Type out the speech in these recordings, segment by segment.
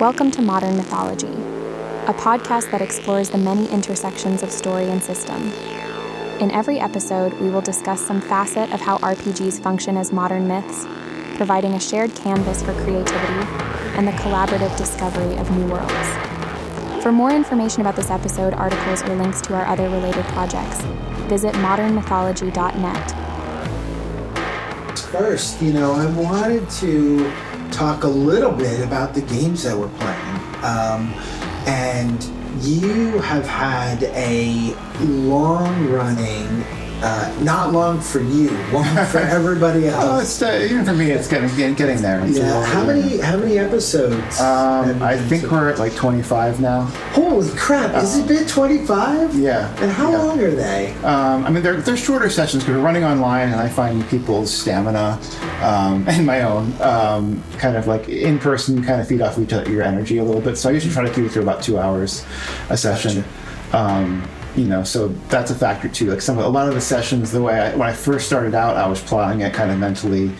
Welcome to Modern Mythology, a podcast that explores the many intersections of story and system. In every episode, we will discuss some facet of how RPGs function as modern myths, providing a shared canvas for creativity and the collaborative discovery of new worlds. For more information about this episode, articles, or links to our other related projects, visit modernmythology.net. First, I wanted to talk a little bit about the games that we're playing. And you have had a long-running, not long for you, long for everybody else. Even for me, it's getting there. How many episodes? I think we're at like 25 now. Holy crap! Has it been 25? Yeah. And how long are they? They're shorter sessions because we're running online, and I find people's stamina and my own kind of like in person kind of feed off your energy a little bit. So I usually try to keep it to about 2 hours a session. Gotcha. So that's a factor too. Like a lot of the sessions, when I first started out, I was plotting it kind of mentally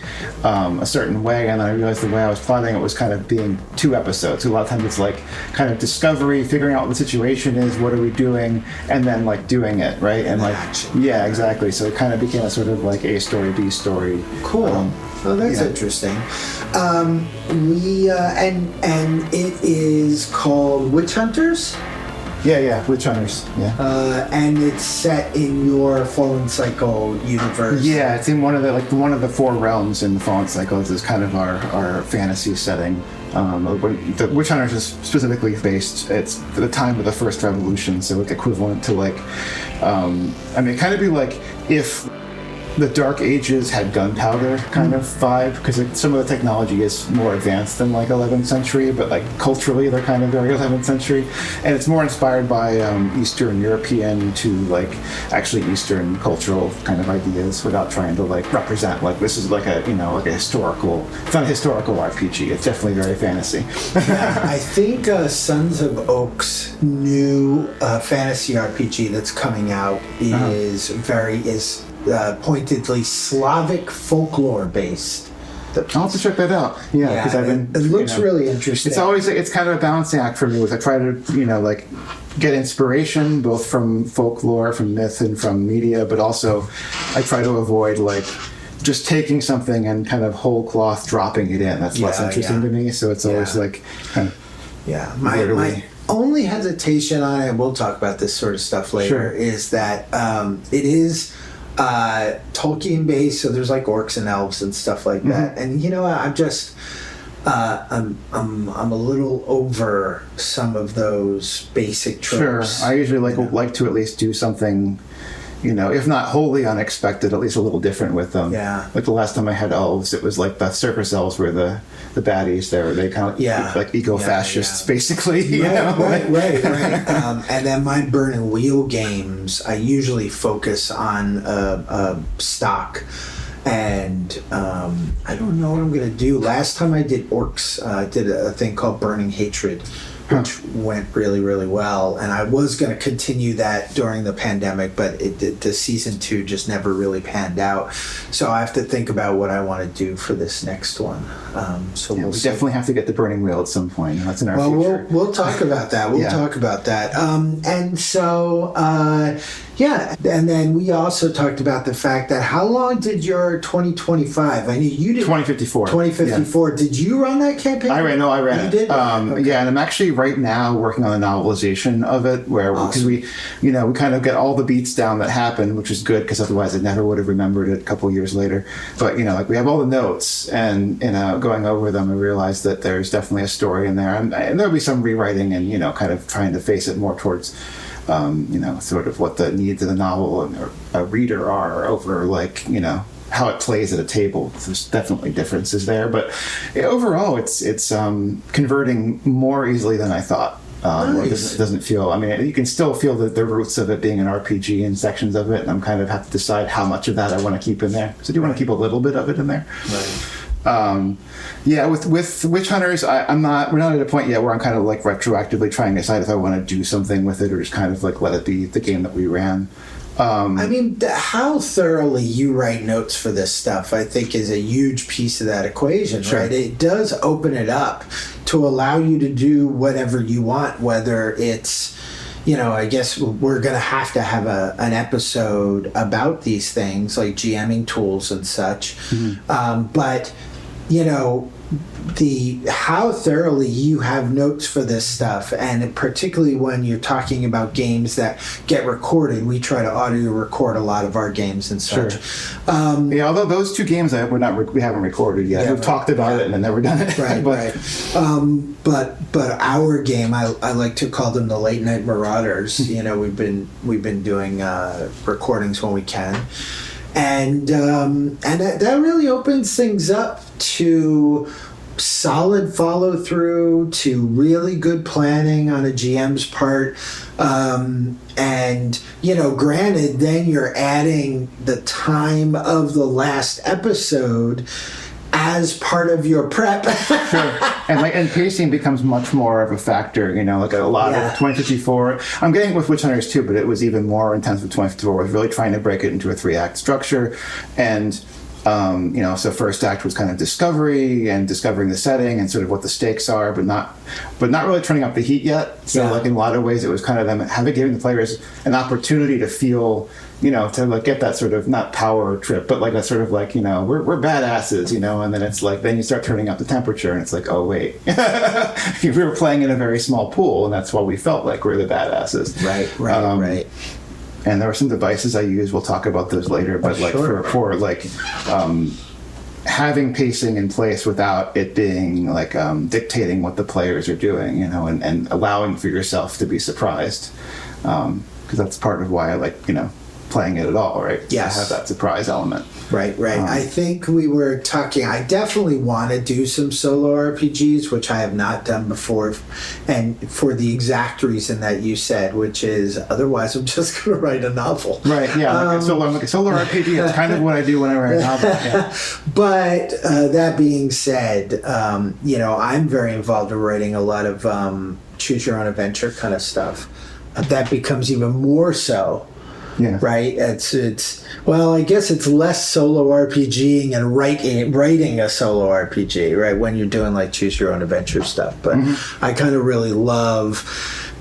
a certain way, and then I realized the way I was plotting it was kind of being 2 episodes. So a lot of times it's like kind of discovery, figuring out what the situation is, what are we doing, and then like doing it, right? And like, yeah, exactly. So it kind of became a sort of like A story, B story. Cool. That's interesting. And it is called Witch Hunters? Yeah, Witch Hunters. Yeah. And it's set in your Fallen Cycle universe. Yeah, it's in one of the 4 realms in the Fallen Cycle. This is kind of our fantasy setting. The Witch Hunters is specifically based. It's the time of the First Revolution, so it's equivalent to it'd kind of be like if the Dark Ages had gunpowder kind of vibe, because some of the technology is more advanced than 11th century, but culturally they're kind of very 11th century, and it's more inspired by Eastern European to actually Eastern cultural kind of ideas, without trying to represent this is a historical. It's not a historical RPG. It's definitely very fantasy. Yeah, I think Sons of Oak's new fantasy RPG that's coming out is pointedly Slavic folklore based. I'll have to check that out. Yeah, because it looks really interesting. It's kind of a balancing act for me. I try to get inspiration both from folklore, from myth, and from media, but also I try to avoid just taking something and kind of whole cloth dropping it in. That's less interesting to me. So it's always my only hesitation on it, and we'll talk about this sort of stuff later, is that it is Tolkien based, so there's orcs and elves and stuff like that. And I'm just I'm a little over some of those basic tropes. Sure, I usually like to at least do something, if not wholly unexpected, at least a little different with them. Yeah. The last time I had elves, it was the circus elves were the baddies. They kind of eco-fascists, basically. Right. And then my Burn and Wheel games, I usually focus on stock. And I don't know what I'm going to do. Last time I did orcs, I did a thing called Burning Hatred, which went really, really well. And I was going to continue that during the pandemic, but the season 2 just never really panned out. So I have to think about what I want to do for this next one. We'll definitely have to get the Burning Wheel at some point. That's in our future. We'll talk about that. Talk about that. And then we also talked about the fact that how long did your 2025? I knew you did 2054. 2054. Yeah. Did you run that campaign? I ran it. You did? Okay. Yeah, and I'm actually right now working on the novelization of it, because we kind of get all the beats down that happened, which is good because otherwise I never would have remembered it a couple years later. But we have all the notes, and going over them, I realized that there's definitely a story in there, and there'll be some rewriting and kind of trying to face it more towards sort of what the needs of the novel and a reader are over how it plays at a table. There's definitely differences there, but overall it's converting more easily than I thought. Nice. It doesn't feel, you can still feel the roots of it being an RPG in sections of it, and I'm kind of have to decide how much of that I want to keep in there. So do you want to keep a little bit of it in there? Right. With Witch Hunters, we're not at a point yet where I'm kind of retroactively trying to decide if I want to do something with it or just kind of let it be the game that we ran. How thoroughly you write notes for this stuff, I think, is a huge piece of that equation, Sure. right? It does open it up to allow you to do whatever you want, whether it's, I guess we're going to have an episode about these things like GMing tools and such. But, how thoroughly you have notes for this stuff, and particularly when you're talking about games that get recorded, we try to audio record a lot of our games and such. Although those 2 games we haven't recorded yet. We've talked about it and then never done it. Right. But our game, I like to call them the late night marauders. We've been doing recordings when we can. And that really opens things up to solid follow through, to really good planning on a GM's part. Granted, then you're adding the time of the last episode as part of your prep. Sure. And pacing becomes much more of a factor, like a lot of 2054. I'm getting with Witch Hunters too, but it was even more intense with 2054. I was really trying to break it into a 3-act structure. And, so first act was kind of discovery and discovering the setting and sort of what the stakes are, but not really turning up the heat yet. So in a lot of ways it was kind of them giving the players an opportunity to feel, to get that sort of, not power trip, but that sort of we're badasses, and then it's then you start turning up the temperature and it's oh wait, we were playing in a very small pool and that's why we felt like we're the badasses. Right. And there were some devices I used. We'll talk about those later. But for having pacing in place without it being dictating what the players are doing, and allowing for yourself to be surprised, because that's part of why I like playing it at all, right? Yes. To have that surprise element. Right. I think we were talking, I definitely want to do some solo RPGs, which I have not done before, and for the exact reason that you said, which is otherwise I'm just going to write a novel. Right, yeah. Solo RPG, it's kind of what I do when I write a novel. Yeah. But that being said, I'm very involved in writing a lot of choose your own adventure kind of stuff. That becomes even more so. Yeah. Right. It's I guess it's less solo RPGing and writing a solo RPG, right? When you're doing choose your own adventure stuff. But I kind of really love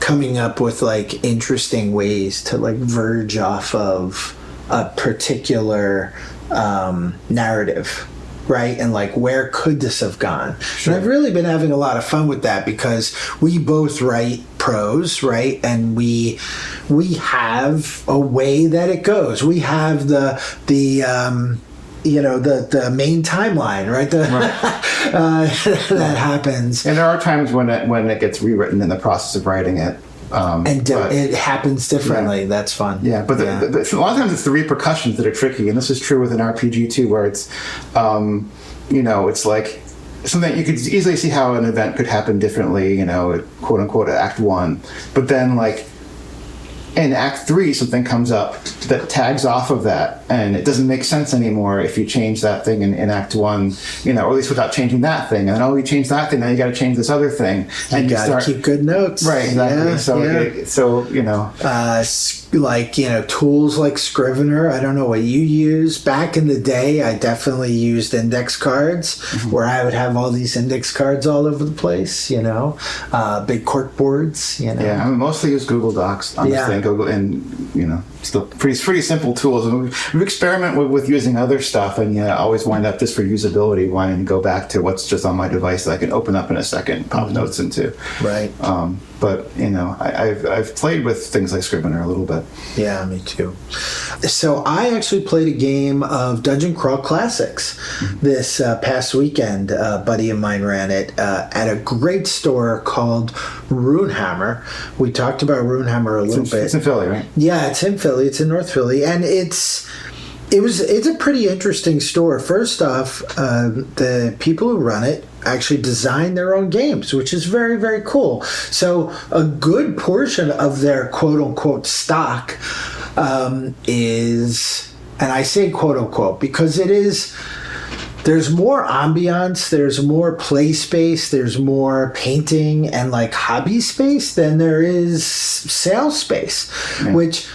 coming up with interesting ways to verge off of a particular narrative. Right, and where could this have gone? Sure. And I've really been having a lot of fun with that because we both write prose, right? And we have a way that it goes. We have the main timeline, right? That happens. And there are times when it gets rewritten in the process of writing it. It happens differently. Yeah. That's fun. Yeah, but a lot of times it's the repercussions that are tricky, and this is true with an RPG too, where it's, it's something you could easily see how an event could happen differently, quote unquote, at Act 1, but then in Act 3 something comes up that tags off of that, and it doesn't make sense anymore if you change that thing in Act 1, or at least without changing that thing, and then you change that thing, now you got to change this other thing, and you got to keep good notes, right? Exactly. Tools like Scrivener. I don't know what you use. Back in the day, I definitely used index cards, where I would have all these index cards all over the place. Big cork boards. Yeah, I mostly use Google Docs, honestly, and Google, and still pretty simple tools. And we experiment with using other stuff, and always wind up just for usability, wanting to go back to what's just on my device that I can open up in a second, pop notes into. Right. But I've played with things like Scrivener a little bit. Yeah, me too. So I actually played a game of Dungeon Crawl Classics this past weekend. A buddy of mine ran it at a great store called Runehammer. We talked about Runehammer a little bit. It's in Philly, right? Yeah, it's in Philly. It's in North Philly, and it's a pretty interesting store. First off, the people who run it actually design their own games, which is very, very cool. So a good portion of their quote-unquote stock is, and I say quote-unquote because it is, there's more ambiance, there's more play space, there's more painting and hobby space than there is sales space, which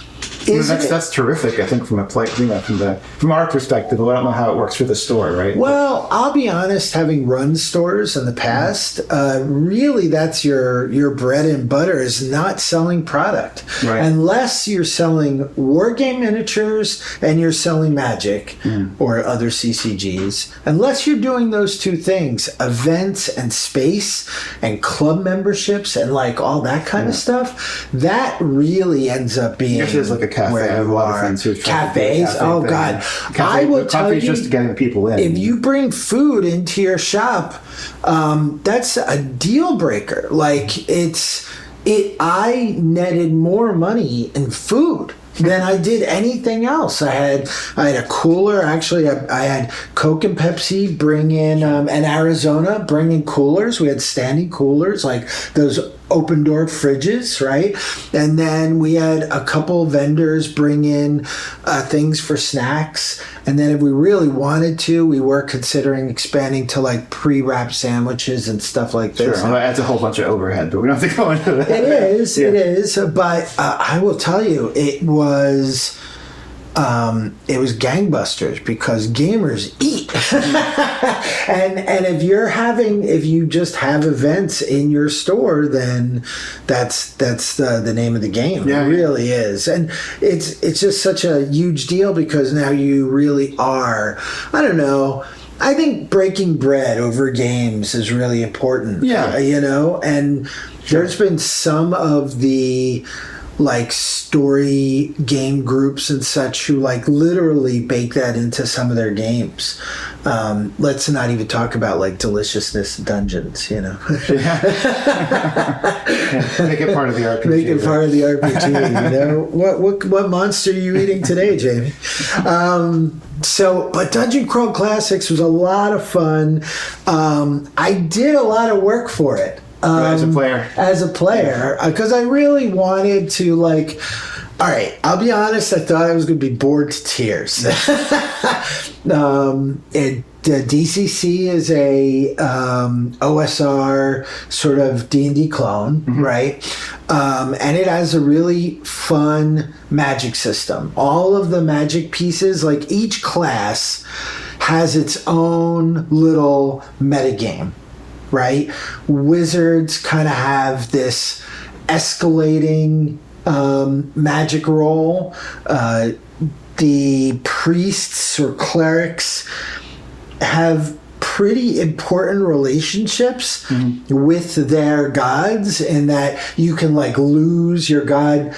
That's terrific. I think from a play, from our perspective, I don't know how it works for the store, right? Well, I'll be honest. Having run stores in the past, really, that's your bread and butter is not selling product, right. Unless you're selling war game miniatures and you're selling Magic or other CCGs. Unless you're doing those two things, events and space and club memberships and like all that kind of stuff, that really ends up being. There's like a cafe. I have a lot of friends who cafes. Oh God, I will tell you, just getting people in. If you bring food into your shop, that's a deal breaker. Like I netted more money in food than I did anything else. I had a cooler. Actually, I had Coke and Pepsi bring in, and Arizona bring in coolers. We had standing coolers, like those open door fridges, right? And then we had a couple vendors bring in things for snacks. And then if we really wanted to, we were considering expanding to like pre-wrapped sandwiches and stuff like this. Sure, well, that adds a whole bunch of overhead, but we don't have to go into that. It is. But I will tell you, it was gangbusters because gamers eat. and if you just have events in your store, then that's the name of the game. Yeah, it really is. And it's just such a huge deal because now you really are, I don't know, I think breaking bread over games is really important. Yeah. And there's been some of the like story game groups and such who like literally bake that into some of their games. Let's not even talk about like deliciousness dungeons, Make it part of the RPG. Make it part of the RPG, What monster are you eating today, Jamie? But Dungeon Crawl Classics was a lot of fun. I did a lot of work for it. As a player, because I really wanted to like. All right, I'll be honest. I thought I was going to be bored to tears. DCC is a OSR sort of D&D clone, right? And it has a really fun magic system. All of the magic pieces, like each class, has its own little metagame. Right? Wizards kind of have this escalating magic roll. The priests or clerics have pretty important relationships with their gods, in that you can like lose your god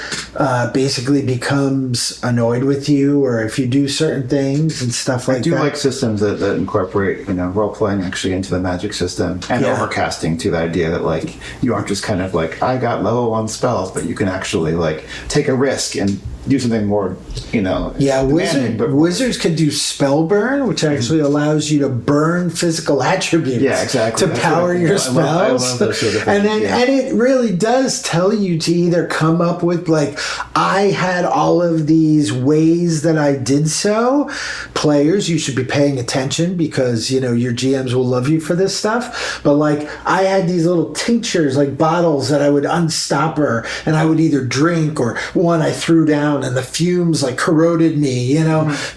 basically becomes annoyed with you, or if you do certain things and stuff like that. I do like systems that incorporate role playing actually into the magic system, and overcasting to the idea that like you aren't just kind of like I got level 1 spells, but you can actually like take a risk and do something more, Wizards can do spell burn, which actually allows you to burn physical attributes to power your spells. I love those sort of things. And it really does tell you to either come up with like, I had all of these ways that I did so. Players, you should be paying attention because, your GMs will love you for this stuff. But like, I had these little tinctures, like bottles that I would unstopper, and I would either drink, or one I threw down and the fumes like corroded me,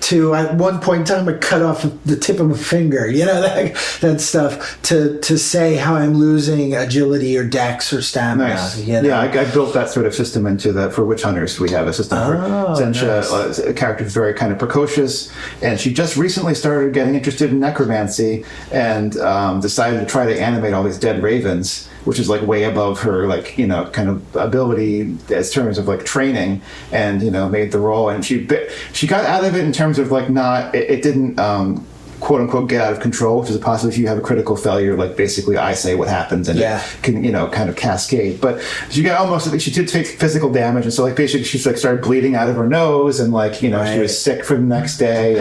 to at one point in time I cut off the tip of my finger, that stuff to say how I'm losing agility or dex or stamina. Nice. Yeah, I built that sort of system into for Witch Hunters. We have a system for Zensha, a character who's very kind of precocious, and she just recently started getting interested in necromancy and decided to try to animate all these dead ravens, which is like way above her kind of ability as terms of like training, and made the role, and she got out of it in terms of like it didn't quote unquote get out of control, which is a possibility if you have a critical failure, like basically I say what happens and it can kind of cascade. But she got she did take physical damage, and so like basically she like started bleeding out of her nose, and like she was sick for the next day,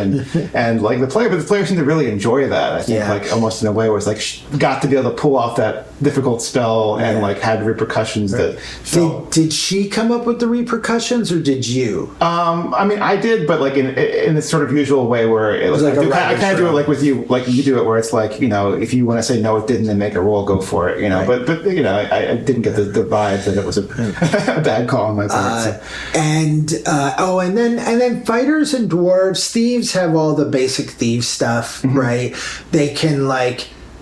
and like the player seemed to really enjoy that. I think like almost in a way where it's like she got to be able to pull off that difficult spell and like had repercussions that felt... Did she come up with the repercussions or did you? I mean, I did, but like in this sort of usual way where it was like I kind of do it like with you, like you do it where it's like, you know, if you want to say no, it didn't, and make a roll, go for it, you know. Right. But you know, I didn't get the vibe that it was a bad call on my part. So. And then fighters and dwarves, thieves have all the basic thief stuff, right? They can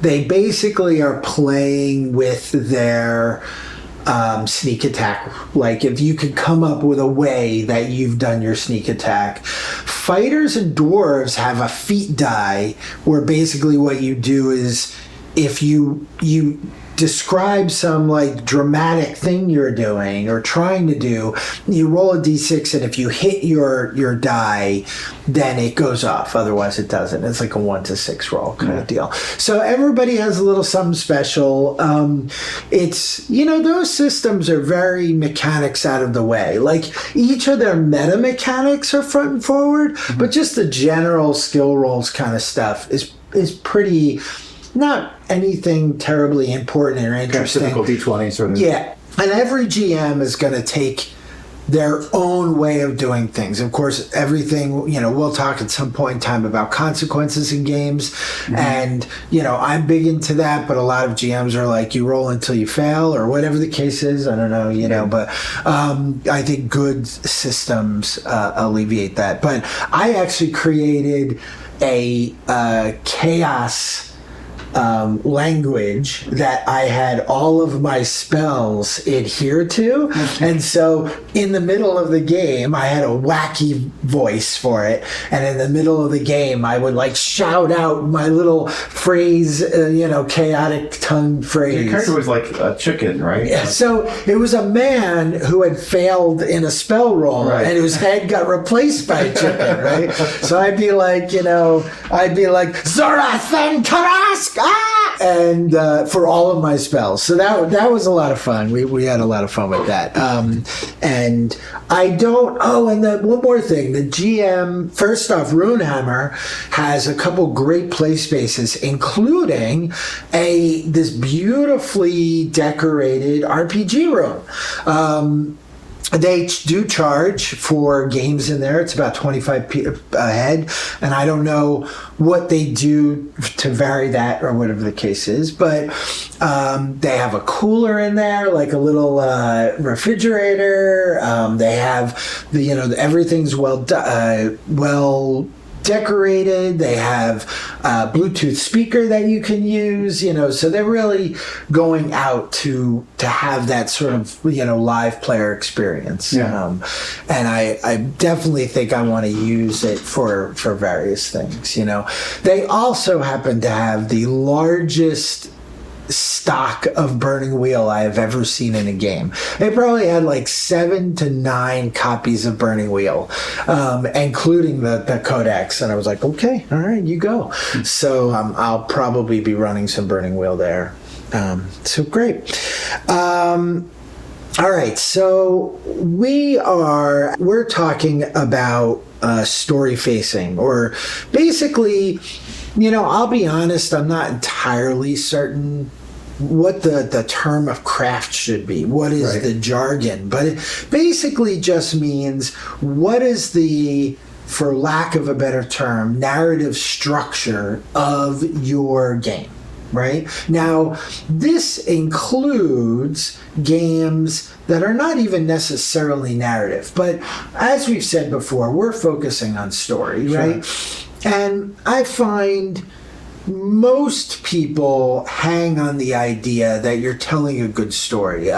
they basically are playing with their sneak attack. Like if you could come up with a way that you've done your sneak attack. Fighters and dwarves have a feat die where basically what you do is if you describe some like dramatic thing you're doing or trying to do, you roll a d6, and if you hit your die, then it goes off. Otherwise it doesn't. It's like a 1 to 6 roll kind of deal. So everybody has a little something special. It's, you know, those systems are very mechanics out of the way. Like each of their meta mechanics are front and forward, but just the general skill rolls kind of stuff is pretty... not anything terribly important or interesting. Typical D20 sort of. Yeah. And every GM is going to take their own way of doing things. Of course, everything, you know, we'll talk at some point in time about consequences in games. And, you know, I'm big into that, but a lot of GMs are like, you roll until you fail or whatever the case is. I don't know, you know, but I think good systems alleviate that. But I actually created a chaos language that I had all of my spells adhere to. And so in the middle of the game, I had a wacky voice for it. And in the middle of the game, I would like shout out my little phrase, chaotic tongue phrase. Your character was like a chicken, right? Yeah. So it was a man who had failed in a spell roll, right, and whose head got replaced by a chicken, right? So I'd be like, Zorathan Karask! And for all of my spells. So that was a lot of fun. We had a lot of fun with that. And I don't... Oh, and one more thing. The GM, first off, Runehammer has a couple great play spaces, including this beautifully decorated RPG room. They do charge for games in there. It's about 25 a head, and I don't know what they do to vary that or whatever the case is, but they have a cooler in there, like a little refrigerator. They have everything's well decorated. They have a Bluetooth speaker that you can use, so they're really going out to have that sort of, live player experience. Yeah. And I definitely think I want to use it for various things, They also happen to have the largest stock of Burning Wheel I have ever seen in a game. They probably had like 7 to 9 copies of Burning Wheel, including the Codex. And I was like, okay, all right, you go. So I'll probably be running some Burning Wheel there. So great. All right, so we're talking about story facing, or basically, I'll be honest, I'm not entirely certain what the term of craft should be. What is the jargon? But it basically just means what is the, for lack of a better term, narrative structure of your game. Right? Now, this includes games that are not even necessarily narrative, but as we've said before, we're focusing on story, right? Sure. And I find most people hang on the idea that you're telling a good story.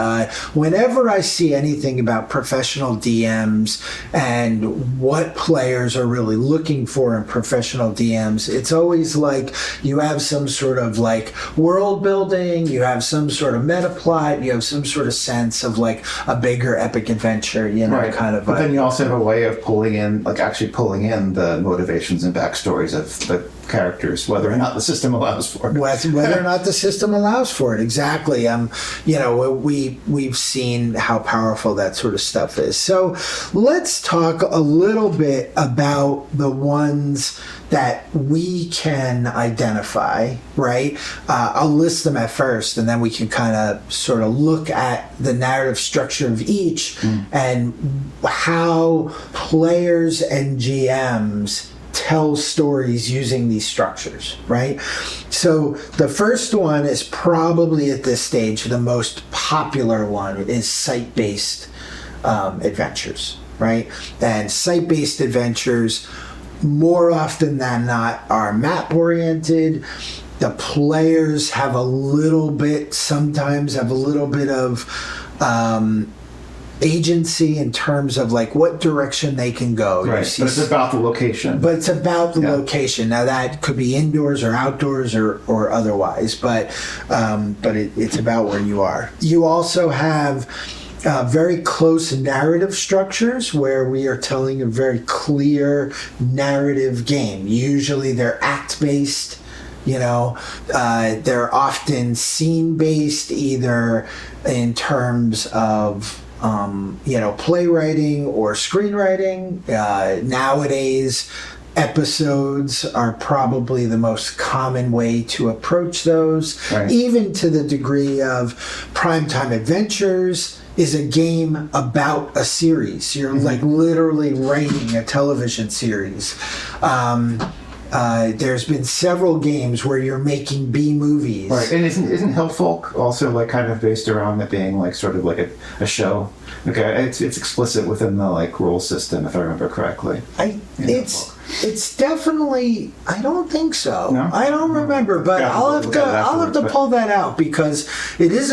Whenever I see anything about professional DMs and what players are really looking for in professional DMs, it's always like you have some sort of like world building, you have some sort of meta plot, you have some sort of sense of like a bigger epic adventure, kind of. But then you also have a way of pulling in the motivations and backstories of the characters, whether or not the system allows for it. Whether or not the system allows for it, exactly. We've seen how powerful that sort of stuff is. So let's talk a little bit about the ones that we can identify, right? I'll list them at first, and then we can kind of sort of look at the narrative structure of each and how players and GMs tell stories using these structures, right? So the first one is probably at this stage the most popular one is site-based adventures, right? And site-based adventures more often than not are map oriented. The players have sometimes have a little bit of agency in terms of like what direction they can go. Right, but it's about the location. But it's about the location. Now that could be indoors or outdoors or otherwise, but it's about where you are. You also have very close narrative structures where we are telling a very clear narrative game. Usually they're act-based, they're often scene-based, either in terms of playwriting or screenwriting. Nowadays, episodes are probably the most common way to approach those, even to the degree of Primetime Adventures is a game about a series. You're like literally writing a television series. There's been several games where you're making B movies. Right, and isn't Hillfolk also like kind of based around it being like sort of like a show? Okay, it's explicit within the like rule system, if I remember correctly. It's definitely. I don't think so. No? I don't remember, but I'll have to pull that out because it is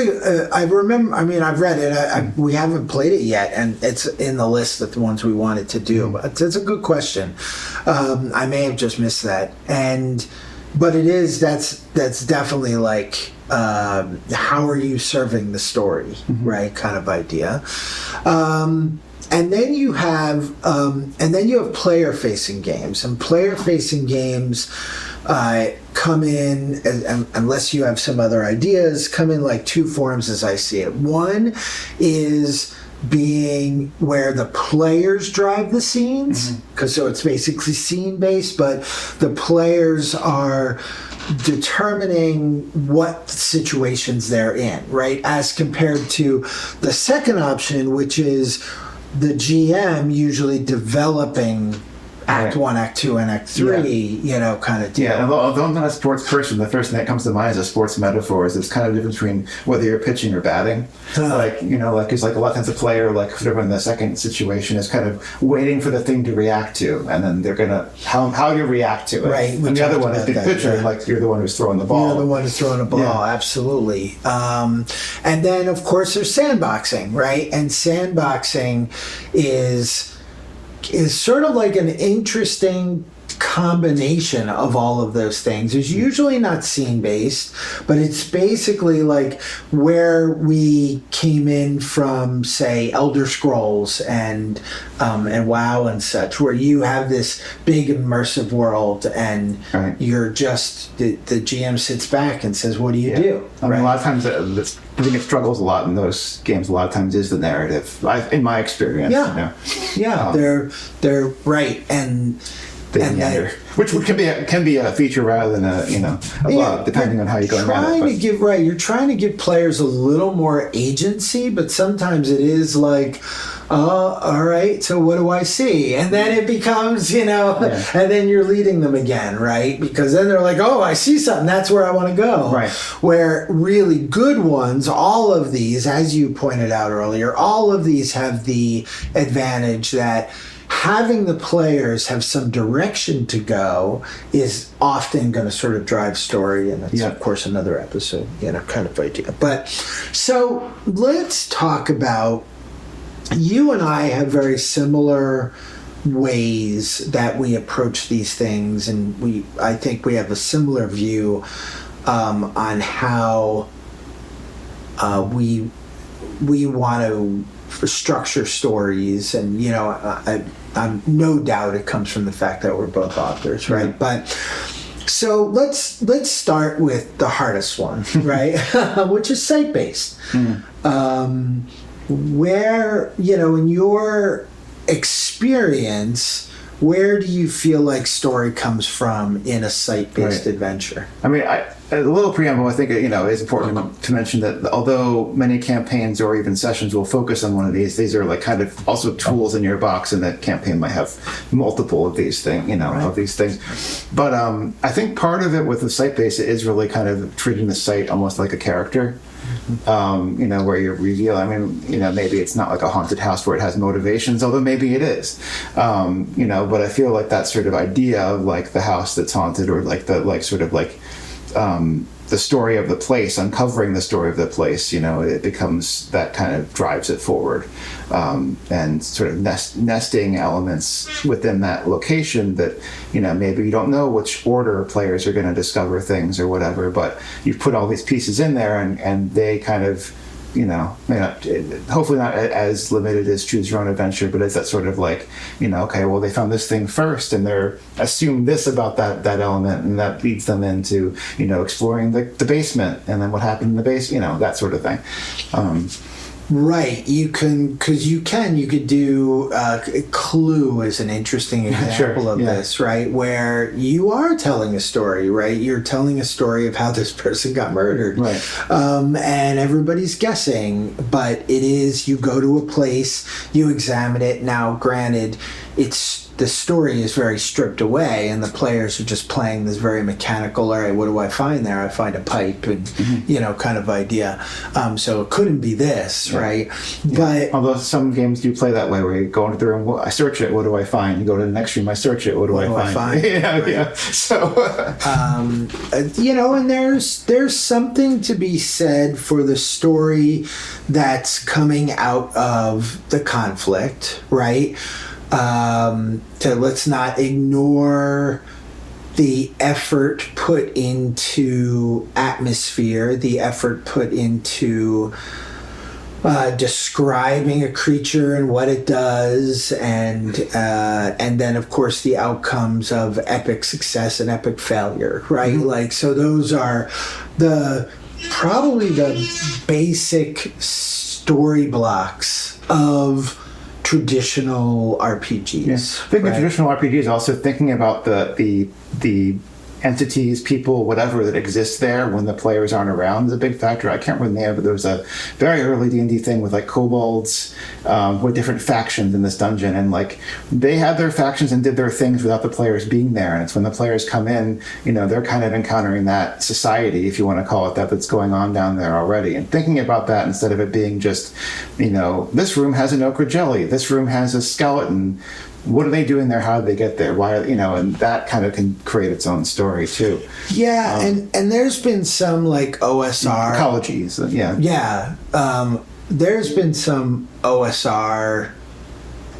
I remember. I mean, I've read it. We haven't played it yet, and it's in the list of the ones we wanted to do. But it's a good question. I may have just missed that, but it is. That's definitely like. How are you serving the story, right? Kind of idea. And then you have player-facing games, and player-facing games come in, unless you have some other ideas, come in like two forms as I see it. One is being where the players drive the scenes, so it's basically scene-based, but the players are determining what situations they're in, right? As compared to the second option, which is the GM usually developing Act 1, Act 2, and Act 3, kind of deal. Yeah, although I'm not a sports person, the first thing that comes to mind is a sports metaphor. Is it's kind of the difference between whether you're pitching or batting. It's like a lot of times a player, like sort of in the second situation, is kind of waiting for the thing to react to, and then they're gonna how you react to it. Right. And the other one is the pitcher, like you're the one who's throwing the ball. You're the one who's throwing the ball, absolutely. And then, of course, there's sandboxing, right? And sandboxing is sort of like an interesting combination of all of those things. It's usually not scene-based, but it's basically like where we came in from, say, Elder Scrolls and WoW and such, where you have this big immersive world and you're just, the GM sits back and says, what do you do? I mean, a lot of times I think it struggles a lot in those games. A lot of times is the narrative, in my experience. They're right, and which can be a feature rather than a bug, depending on how you go around it. You're trying to give players a little more agency, but sometimes it is like, all right, so what do I see? And then it becomes, and then you're leading them again, right? Because then they're like, oh, I see something, that's where I want to go. Right. Where really good ones, all of these, as you pointed out earlier, all of these have the advantage that having the players have some direction to go is often going to sort of drive story, and that's of course another episode, kind of idea. But so let's talk about, you and I have very similar ways that we approach these things, and I think we have a similar view on how we want to structure stories, and I'm no doubt it comes from the fact that we're both authors, right? But So let's start with the hardest one, right? Which is site-based. Where, in your experience, where do you feel like story comes from in a site-based adventure? I mean, a little preamble, I think, is important to mention that although many campaigns or even sessions will focus on one of these are like kind of also tools in your box, and that campaign might have multiple of these things, of these things. But I think part of it with the site-based is really kind of treating the site almost like a character. Where you reveal, maybe it's not like a haunted house where it has motivations, although maybe it is, but I feel like that sort of idea of like the house that's haunted, or like the story of the place, uncovering the story of the place, it becomes that kind of drives it forward, and sort of nesting elements within that location that, maybe you don't know which order players are going to discover things or whatever, but you put all these pieces in there and they kind of, hopefully not as limited as Choose Your Own Adventure, but it's that sort of like, okay, well, they found this thing first and they're assumed this about that element, and that leads them into, exploring the basement, and then what happened in the base, that sort of thing. Right, you could do Clue is an interesting example of this, right? Where you are telling a story, right? You're telling a story of how this person got murdered, right? And everybody's guessing, but it is, you go to a place, you examine it. Now, granted, the story is very stripped away, and the players are just playing this very mechanical, all right, what do I find there? I find a pipe, and, kind of idea. So it couldn't be this, right? Yeah. But although some games do play that way, where you go into the room, I search it, what do I find? You go to the next room, I search it, what do I find? Yeah. So, and there's something to be said for the story that's coming out of the conflict, right? Let's not ignore the effort put into atmosphere, the effort put into describing a creature and what it does, and then of course the outcomes of epic success and epic failure, right? Like, so those are probably the basic story blocks of traditional RPGs. Yeah. I think the traditional RPGs also thinking about the entities, people, whatever that exists there when the players aren't around is a big factor. I can't remember the name, but there was a very early D&D thing with like kobolds, with different factions in this dungeon, and like they had their factions and did their things without the players being there. And it's when the players come in, they're kind of encountering that society, if you want to call it that, that's going on down there already. And thinking about that instead of it being just, this room has an okra jelly, this room has a skeleton. What are they doing there? How did they get there? Why? And that kind of can create its own story too. Yeah, and there's been some like OSR ecologies. There's been some OSR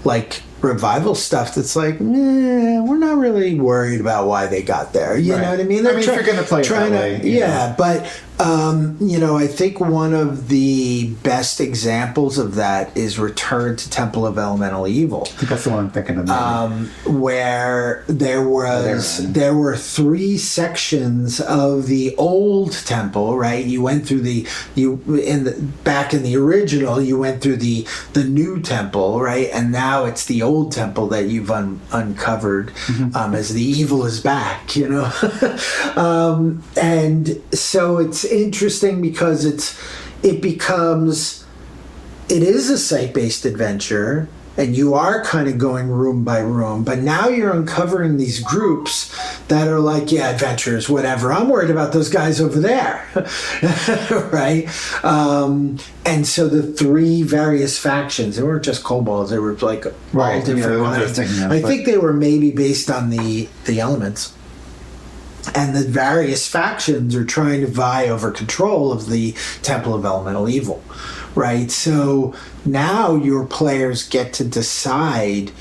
like revival stuff that's like, we're not really worried about why they got there. You know what I mean? They're if you're going to play it that way, but I think one of the best examples of that is Return to Temple of Elemental Evil. I think that's the one I'm thinking of. Where there were 3 sections of the old temple, right? You went through back in the original, you went through the new temple, right? And now it's the old temple that you've uncovered, as the evil is back, and so it's interesting because it is a site-based adventure, and you are kind of going room by room, but now you're uncovering these groups that are like, adventurers, whatever, I'm worried about those guys over there. Right? And so the 3 various factions, they weren't just kobolds, they were like all different kinds. I think they were maybe based on the elements. And the various factions are trying to vie over control of the Temple of Elemental Evil, right? So now your players get to decide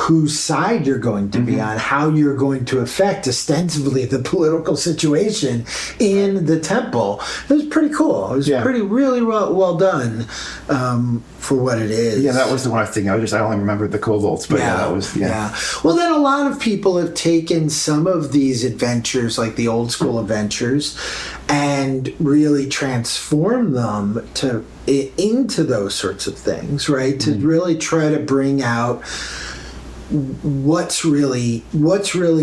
whose side you're going to be on, how you're going to affect ostensibly the political situation in the temple. It was pretty cool. It was really well done for what it is. Yeah, that was the one I was thinking. I only remembered the kobolds, but that was Well, then a lot of people have taken some of these adventures, like the old school adventures, and really transformed them into those sorts of things, right? To really try to bring out what's really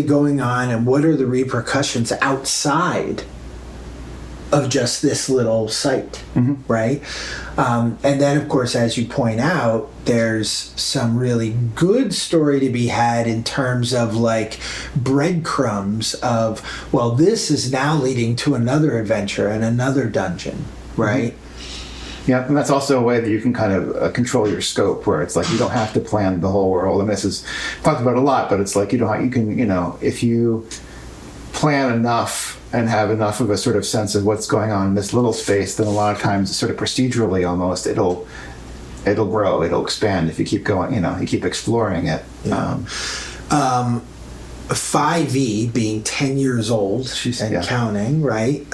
going on and what are the repercussions outside of just this little site, right? And then, of course, as you point out, there's some really good story to be had in terms of like breadcrumbs of, well, this is now leading to another adventure and another dungeon, right? Yeah, and that's also a way that you can kind of control your scope, where it's like you don't have to plan the whole world. And this is talked about a lot, but it's like you can, if you plan enough and have enough of a sort of sense of what's going on in this little space, then a lot of times, sort of procedurally almost, it'll grow, it'll expand if you keep going, you keep exploring it. 5e being 10 years old and counting, right?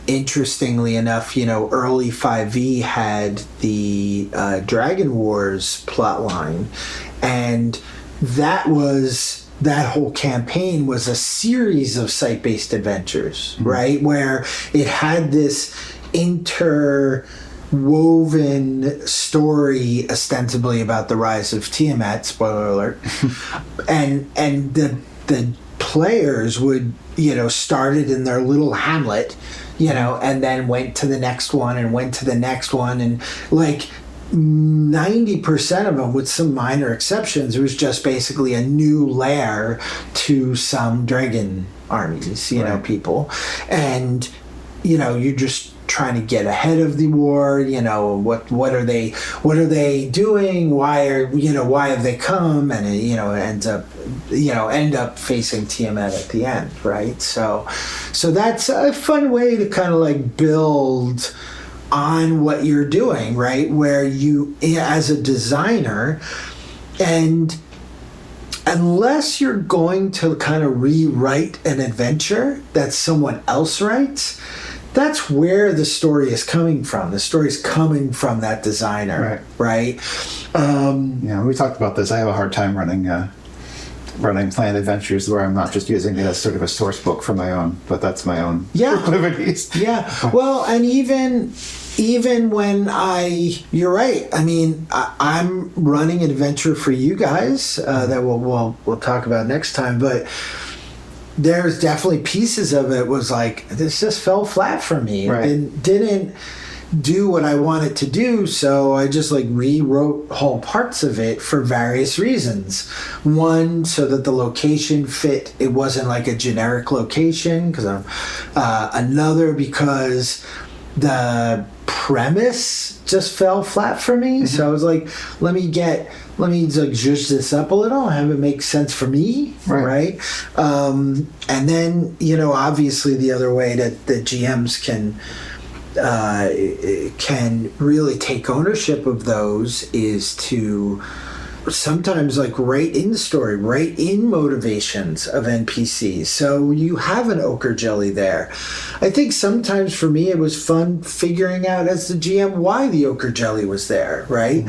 Interestingly enough, early 5e had the Dragon Wars plotline, and that whole campaign was a series of site-based adventures, right? Where it had this interwoven story ostensibly about the rise of Tiamat, spoiler alert, and the players would, started in their little hamlet, and then went to the next one and went to the next one, and like 90% of them, with some minor exceptions, it was just basically a new lair to some dragon armies, people. And, you're just trying to get ahead of the war, what are they doing? Why have they come? And end up facing Tiamat at the end, right? So that's a fun way to kind of like build on what you're doing, right? Where you, as a designer, and unless you're going to kind of rewrite an adventure that someone else writes, that's where the story is coming from. The story is coming from that designer, right? We talked about this. I have a hard time running planned adventures where I'm not just using it as sort of a source book for my own, but that's my own proclivities. Yeah. Well, and even when you're right. I mean, I'm running an adventure for you guys that we'll talk about next time, but there's definitely pieces of it was like, this just fell flat for me. Right. It didn't do what I wanted to do, so I just like rewrote whole parts of it for various reasons. One, so that the location fit, it wasn't like a generic location, because another, because the premise just fell flat for me. So I was like, let me like zhuzh this up a little, have it make sense for me, right? And then, obviously the other way that the GMs can really take ownership of those is to sometimes like write in the story, write in motivations of NPCs. So you have an ochre jelly there. I think sometimes for me it was fun figuring out as the GM why the ochre jelly was there, right?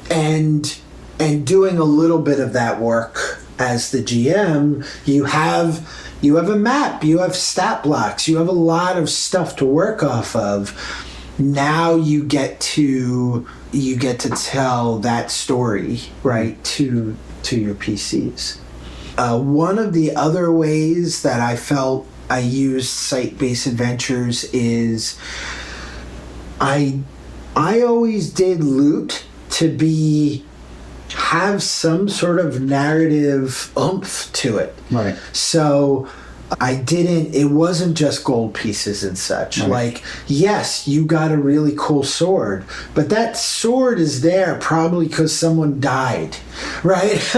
And doing a little bit of that work as the GM. You have a map, you have stat blocks, you have a lot of stuff to work off of. Now you get to tell that story, right, to your PCs. One of the other ways that I felt I used site-based adventures is I always did loot to have some sort of narrative oomph to it. Right. So it wasn't just gold pieces and such. Right. Like, yes, you got a really cool sword, but that sword is there probably because someone died. right?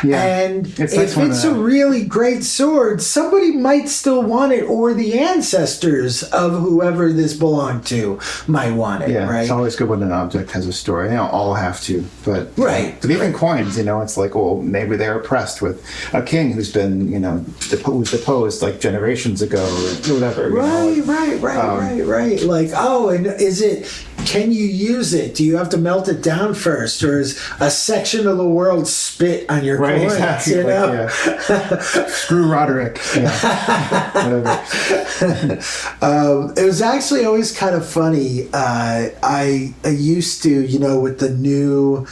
And It's if like it's a really great sword, somebody might still want it, or the ancestors of whoever this belonged to might want it, right? It's always good when an object has a story. They don't all have to, but even coins, it's like, well, maybe they're oppressed with a king who's been, who's deposed like generations ago or whatever. Right. Like, and can you use it? Do you have to melt it down first, or is a section of the world spit on your coins? Exactly. Screw Roderick. Whatever. It was actually always kind of funny. I used to, with the new.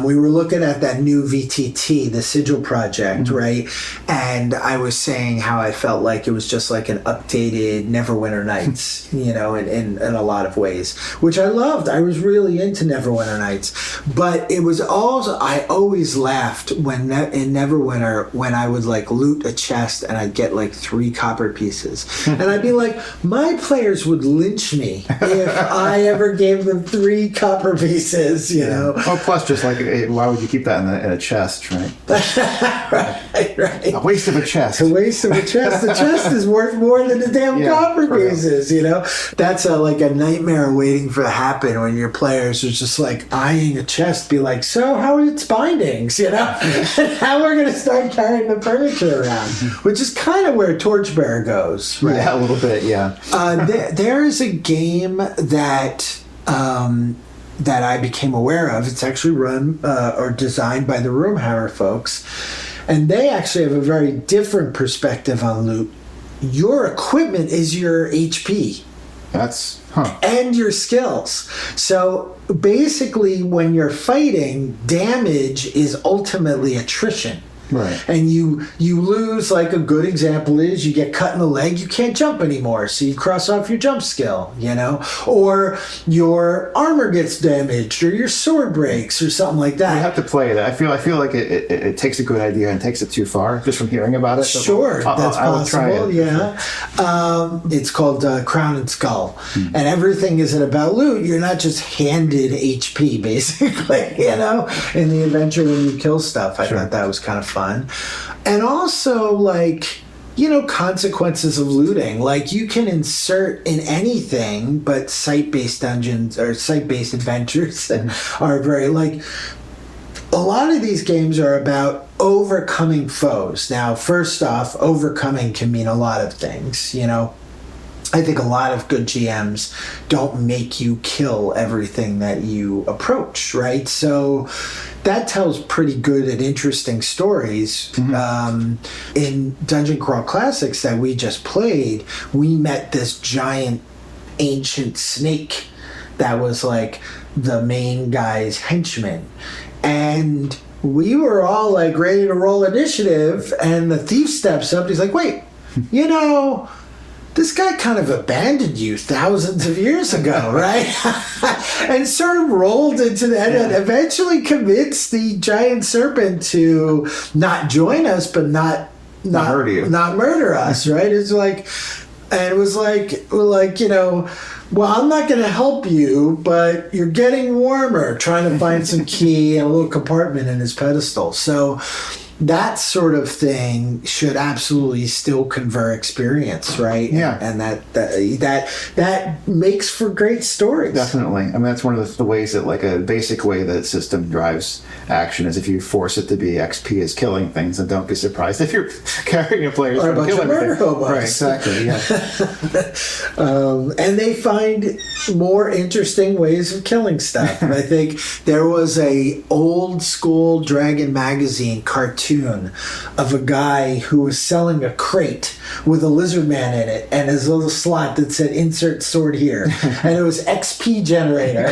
We were looking at that new VTT, the Sigil project, right? And I was saying how I felt like it was just like an updated Neverwinter Nights, in a lot of ways, which I loved. I was really into Neverwinter Nights. But it was also, I always laughed when in Neverwinter when I would like loot a chest and I'd get like 3 copper pieces. And I'd be like, my players would lynch me if I ever gave them 3 copper pieces, Oh, plus just like, why would you keep that in a chest, right? right. A waste of a chest. A waste of a chest. The chest is worth more than the damn copper pieces, That's like a nightmare waiting for to happen when your players are just like eyeing a chest, be like, so how are its bindings, And how we're going to start carrying the furniture around, which is kind of where Torchbearer goes, right? Yeah, a little bit, yeah. There is a game that I became aware of. It's actually run or designed by the Roomhammer folks. And they actually have a very different perspective on loot. Your equipment is your HP. And your skills. So basically, when you're fighting, damage is ultimately attrition. Right. And you lose, like a good example is you get cut in the leg, you can't jump anymore, so you cross off your jump skill, or your armor gets damaged, or your sword breaks, or something like that. You have to play it. I feel like it takes a good idea and takes it too far just from hearing about it. Sure, that's possible. Yeah, it's called Crown and Skull, and everything isn't about loot. You're not just handed HP, basically. In the adventure when you kill stuff. I thought that was kind of fun. And also, consequences of looting. Like, you can insert in anything, but site-based dungeons or site-based adventures are very, a lot of these games are about overcoming foes. Now, first off, overcoming can mean a lot of things, I think a lot of good GMs don't make you kill everything that you approach, right? So that tells pretty good and interesting stories. In Dungeon Crawl Classics that we just played, we met this giant ancient snake that was like the main guy's henchman. And we were all like ready to roll initiative, and the thief steps up. He's like, wait, this guy kind of abandoned you thousands of years ago, right? And sort of rolled into that and eventually convinced the giant serpent to not join us, but not murder us, right? It's like, and it was like, well, I'm not going to help you, but you're getting warmer, trying to find some key and a little compartment in his pedestal. So that sort of thing should absolutely still convert experience, right? Yeah. And that makes for great stories. Definitely. I mean, that's one of the ways that, like, a basic way that system drives action is if you force it to be XP is killing things, and don't be surprised if you're carrying your players or a from bunch killing of murder hobos. Right, exactly, yeah. And they find more interesting ways of killing stuff. I think there was a old school Dragon magazine cartoon of a guy who was selling a crate with a lizard man in it and his little slot that said insert sword here, and it was XP generator.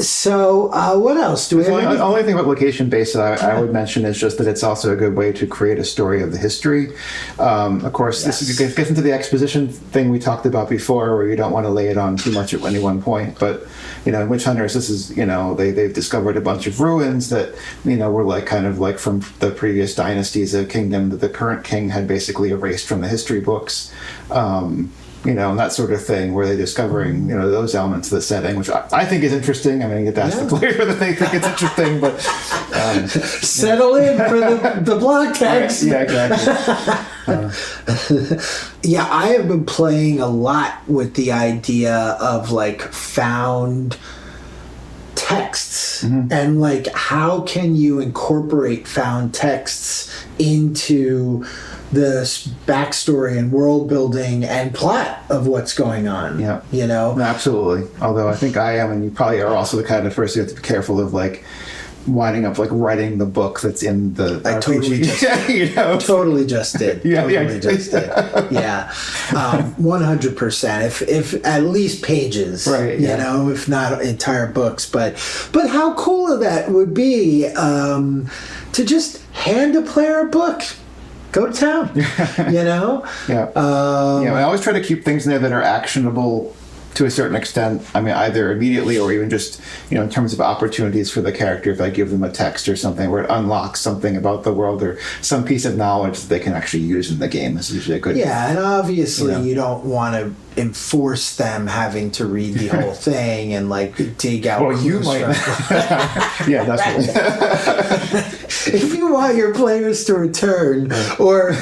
So what else do we have? The only thing about location based that I would mention is just that it's also a good way to create a story of the history. Of course, this gets into the exposition thing we talked about before, where you don't want to lay it on too much at any one point, but in Witch Hunters, this is, they've discovered a bunch of ruins that, were like kind of like from the previous dynasties of kingdom that the current king had basically erased from the history books. and that sort of thing, where they're discovering, those elements of the setting, which I think is interesting. I mean, you get to ask the players whether they think it's interesting, but... Settle in for the block text. Yeah, exactly. Yeah, I have been playing a lot with the idea of, like, found texts, and, like, how can you incorporate found texts into the backstory and world building and plot of what's going on. Yeah. Absolutely. Although I think I am, and you probably are also the kind of person you have to be careful of, like, winding up, like, writing the book that's in the I totally just totally just did. Just did. Yeah. 100%. If at least pages, right? If not entire books. But how cool of that would be to just hand a player a book. Go to town, Yeah. I always try to keep things in there that are actionable to a certain extent. I mean, either immediately or even just, in terms of opportunities for the character, if I give them a text or something where it unlocks something about the world or some piece of knowledge that they can actually use in the game. This is usually a good... Yeah, and obviously you don't want to enforce them having to read the whole thing and, like, dig out... Well, you might... Yeah, that's right. If you want your players to return or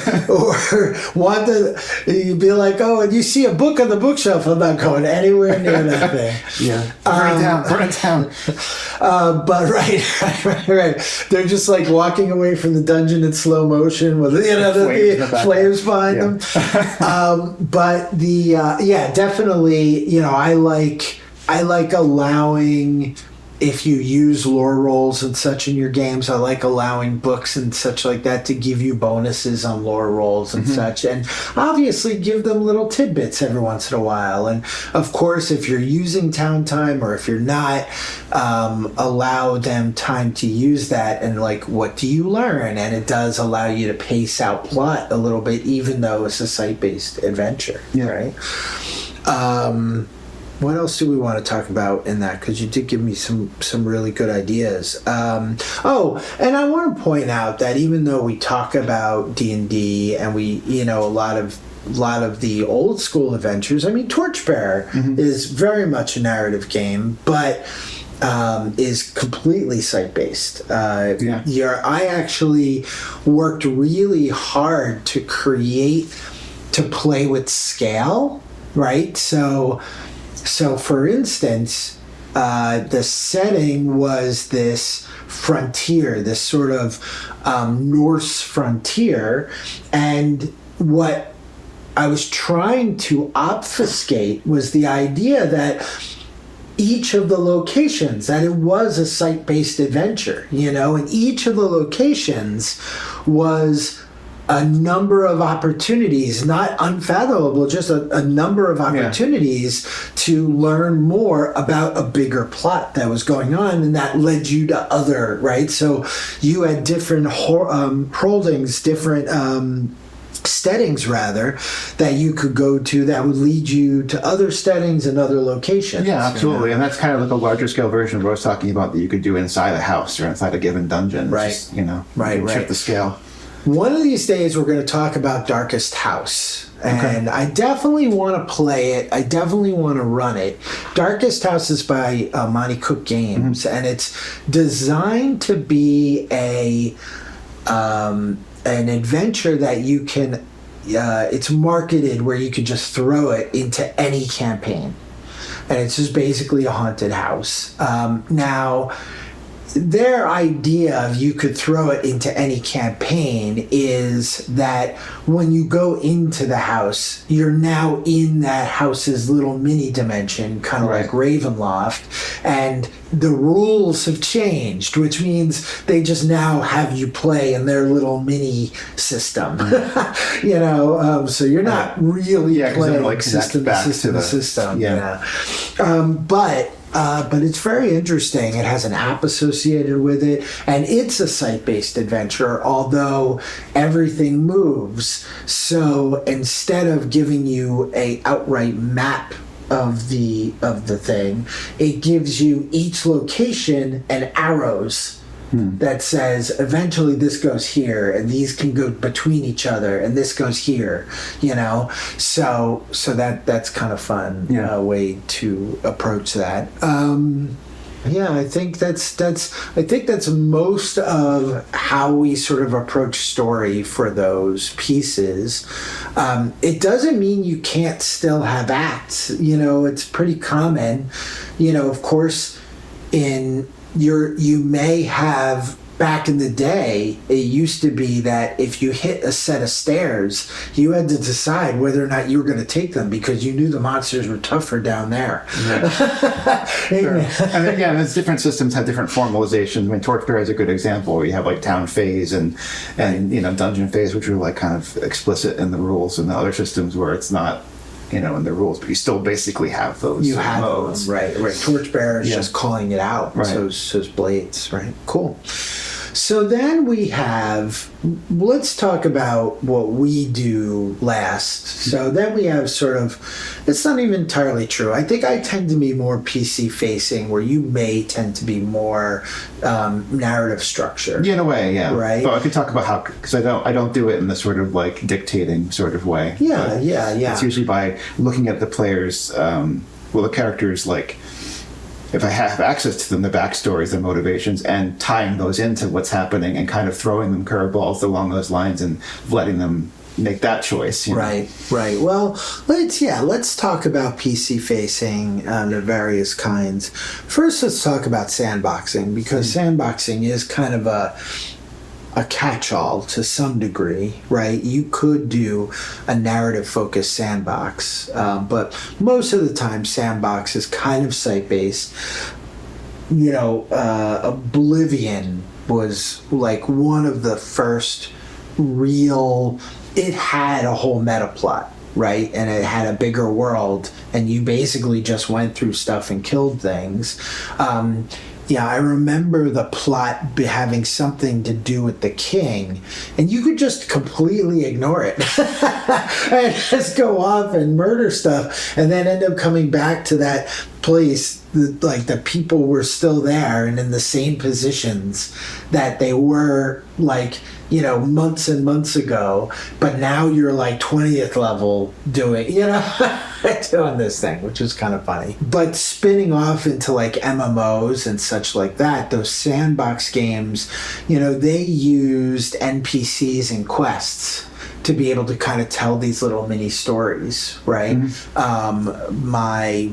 want to... You'd be like, oh, and you see a book on the bookshelf, I'm not going anywhere near that thing. Yeah. Burn it down. But right. They're just, like, walking away from the dungeon in slow motion with, the flames behind them. But definitely, I like allowing, if you use lore rolls and such in your games, I like allowing books and such like that to give you bonuses on lore rolls and such, and obviously give them little tidbits every once in a while. And of course, if you're using town time or if you're not, allow them time to use that. And, like, what do you learn? And it does allow you to pace out plot a little bit, even though it's a site-based adventure, right? What else do we want to talk about in that? Because you did give me some really good ideas. And I want to point out that even though we talk about D&D and we, a lot of the old school adventures, I mean, Torchbearer is very much a narrative game, but is completely site-based. I actually worked really hard to play with scale, right? So for instance, the setting was this frontier, this sort of Norse frontier, and what I was trying to obfuscate was the idea that each of the locations, that it was a site-based adventure, and each of the locations was a number of opportunities, not unfathomable, just a number of opportunities to learn more about a bigger plot that was going on, and that led you to other, right? So you had different holdings, different steadings, rather, that you could go to that would lead you to other steadings and other locations. Yeah, absolutely. And that's kind of like a larger scale version of what I was talking about that you could do inside a house or inside a given dungeon. Right. Just, right. Shift the scale. One of these days, we're going to talk about Darkest House. And I definitely want to play it. I definitely want to run it. Darkest House is by Monty Cook Games, and it's designed to be an adventure that you can... it's marketed where you could just throw it into any campaign. And it's just basically a haunted house. Now... their idea of you could throw it into any campaign is that when you go into the house, you're now in that house's little mini dimension, kind of like Ravenloft, and the rules have changed, which means they just now have you play in their little mini system. So you're not really playing like system to system. But it's very interesting. It has an app associated with it, and it's a site-based adventure, although everything moves. So instead of giving you a outright map of the thing, it gives you each location and arrows that says eventually this goes here and these can go between each other and this goes here, so that's kind of fun way to approach that. I think that's most of how we sort of approach story for those pieces. It doesn't mean you can't still have acts. It's pretty common. Of course, you may have. Back in the day, it used to be that if you hit a set of stairs, you had to decide whether or not you were going to take them because you knew the monsters were tougher down there. Yeah. Sure. And again, those different systems have different formalizations. I mean, Torchbearer is a good example where you have like town phase and dungeon phase, which are like kind of explicit in the rules, and the other systems where it's not in the rules, but you still basically have those modes. Right. Torchbearer is just calling it out. Right. So's Blades. Right. Cool. So then we have, let's talk about what we do last. So then we have sort of, it's not even entirely true. I think I tend to be more PC facing, where you may tend to be more narrative structure. Yeah, in a way, yeah. Right. But I could talk about how, because I don't do it in the sort of like dictating sort of way. Yeah. It's usually by looking at the players, the characters, like, if I have access to them, the backstories, their motivations, and tying those into what's happening and kind of throwing them curveballs along those lines and letting them make that choice. Right. Well, let's talk about PC facing the various kinds. First, let's talk about sandboxing, because sandboxing is kind of a catch-all to some degree, right? You could do a narrative-focused sandbox, but most of the time, sandbox is kind of site-based. Oblivion was like one of the first real. It had a whole meta plot, right? And it had a bigger world, and you basically just went through stuff and killed things. I remember the plot having something to do with the king, and you could just completely ignore it and just go off and murder stuff, and then end up coming back to that place. Like the people were still there and in the same positions that they were months and months ago, but now you're like 20th level doing this thing, which is kind of funny. But spinning off into like MMOs and such like that, those sandbox games, they used NPCs and quests to be able to kind of tell these little mini stories, right?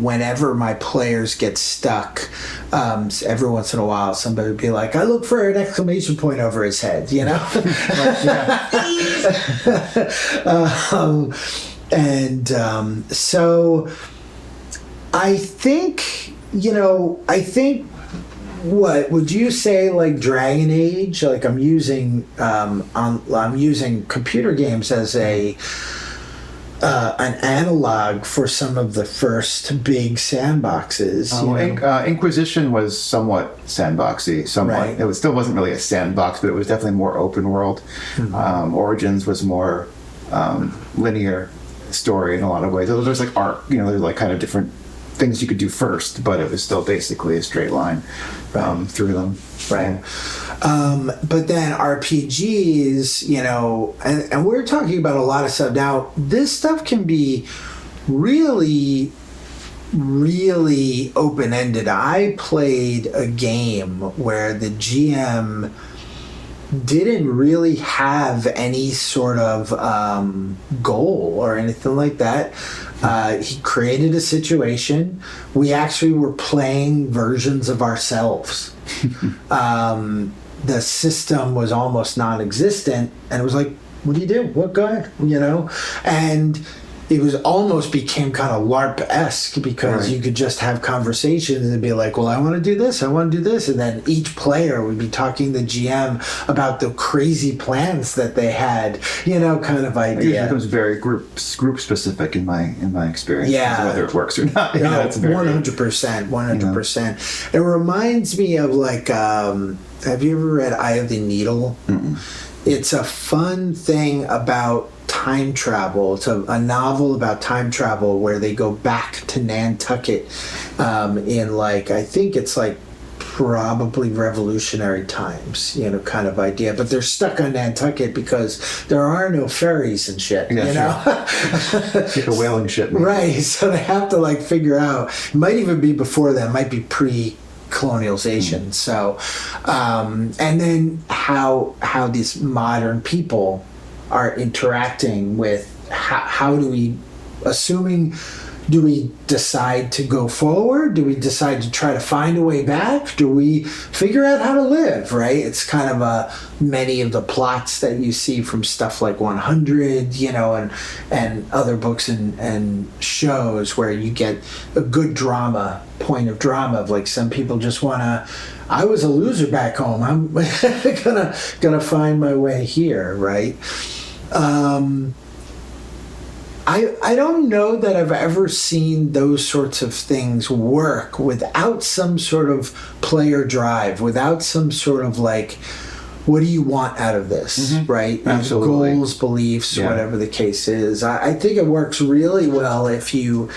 Whenever my players get stuck, every once in a while somebody would be like, I look for an exclamation point over his head, So I think what would you say, like Dragon Age? Like I'm using computer games as an analog for some of the first big sandboxes. Inquisition was somewhat sandboxy. Right. It still wasn't really a sandbox, but it was definitely more open world. Origins was more linear story in a lot of ways. There's like arc, there's like kind of different things you could do first, but it was still basically a straight line through them. Right. But then RPGs, and we're talking about a lot of stuff. Now, this stuff can be really, really open-ended. I played a game where the GM didn't really have any sort of goal or anything like that. He created a situation. We actually were playing versions of ourselves. The system was almost non-existent, and it was like, what do you do? What, go ahead, And it was almost became kind of LARP-esque, because you could just have conversations and be like, well, I want to do this, and then each player would be talking to the GM about the crazy plans that they had, kind of idea. It becomes very group specific in my experience. Yeah, whether it works or not. No, 100%. It reminds me of like, have you ever read Eye of the Needle? Mm-mm. It's a fun thing about time travel. It's a novel about time travel where they go back to Nantucket in like, I think it's like probably revolutionary times, kind of idea. But they're stuck on Nantucket because there are no ferries and shit, It's like a whaling ship. Maybe. Right. So they have to figure out, it might even be before that, it might be pre-colonialization. So, and then how these modern people are interacting with, how do we, do we decide to go forward? Do we decide to try to find a way back? Do we figure out how to live, right? It's kind of many of the plots that you see from stuff like 100, and other books and shows where you get a good point of drama of some people just want to, I was a loser back home. I'm gonna find my way here, right? I don't know that I've ever seen those sorts of things work without some sort of player drive, without some sort of what do you want out of this, right? Absolutely. Goals, beliefs, whatever the case is. I think it works really well if you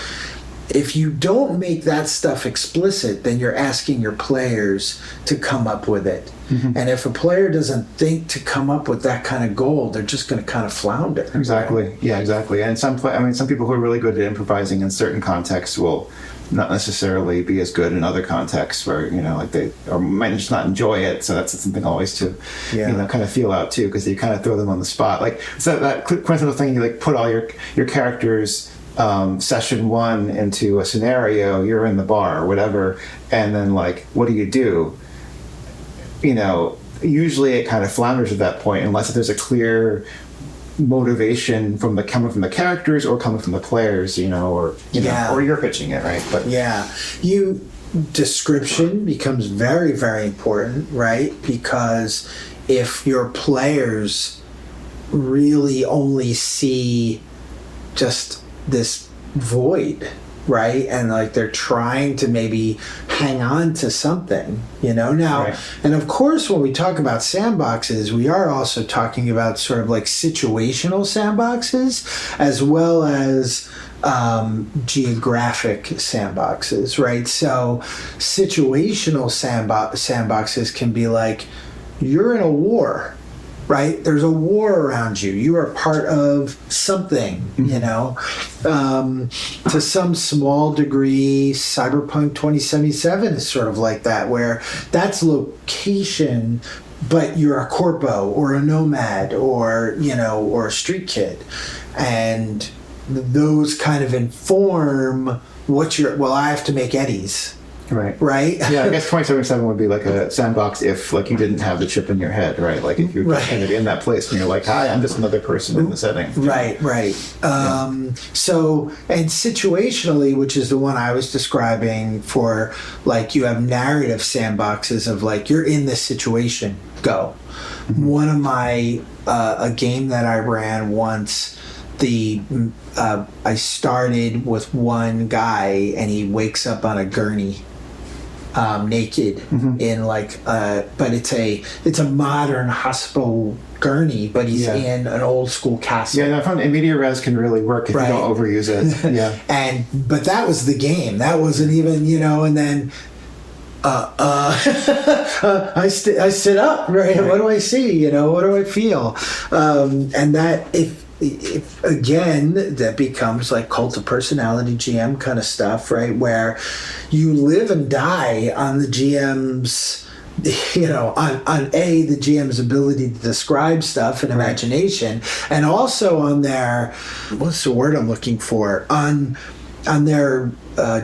don't make that stuff explicit, then you're asking your players to come up with it. And if a player doesn't think to come up with that kind of goal, they're just going to kind of flounder. Exactly. Right? Yeah, exactly. And some people who are really good at improvising in certain contexts will not necessarily be as good in other contexts where, they or might just not enjoy it. So that's something always to, kind of feel out too, because you kind of throw them on the spot. So that coincidental thing, you put all your characters session one into a scenario, you're in the bar or whatever, and then what do you do? Usually it kind of flounders at that point unless there's a clear motivation coming from the characters or coming from the players, or you're pitching it, right? But description becomes very, very important, right? Because if your players really only see just this void, right, and they're trying to maybe hang on to something, now, right. And of course when we talk about sandboxes, we are also talking about sort of situational sandboxes as well as geographic sandboxes, right? So situational sandboxes can be you're in a war, right? There's a war around you. You are part of something, to some small degree. Cyberpunk 2077 is sort of like that, where that's location, but you're a corpo or a nomad or a street kid. And those kind of inform I have to make eddies. Right? Yeah, I guess 2077 would be a sandbox if you didn't have the chip in your head, right? If you're kind of in that place and you're hi, I'm just another person in the setting. Right. So, and situationally, which is the one I was describing for you have narrative sandboxes of you're in this situation, go. One of my, a game that I ran once, I started with one guy and he wakes up on a gurney, naked, in but it's a modern hospital gurney, but he's in an old school castle. Yeah, I found media res can really work if you don't overuse it. Yeah. But that was the game. That wasn't even, and then I sit up, right? What do I see? What do I feel? And that if again, that becomes cult of personality GM kind of stuff, right? Where you live and die on the GM's, on the GM's ability to describe stuff and imagination, and also on their, what's the word I'm looking for? On their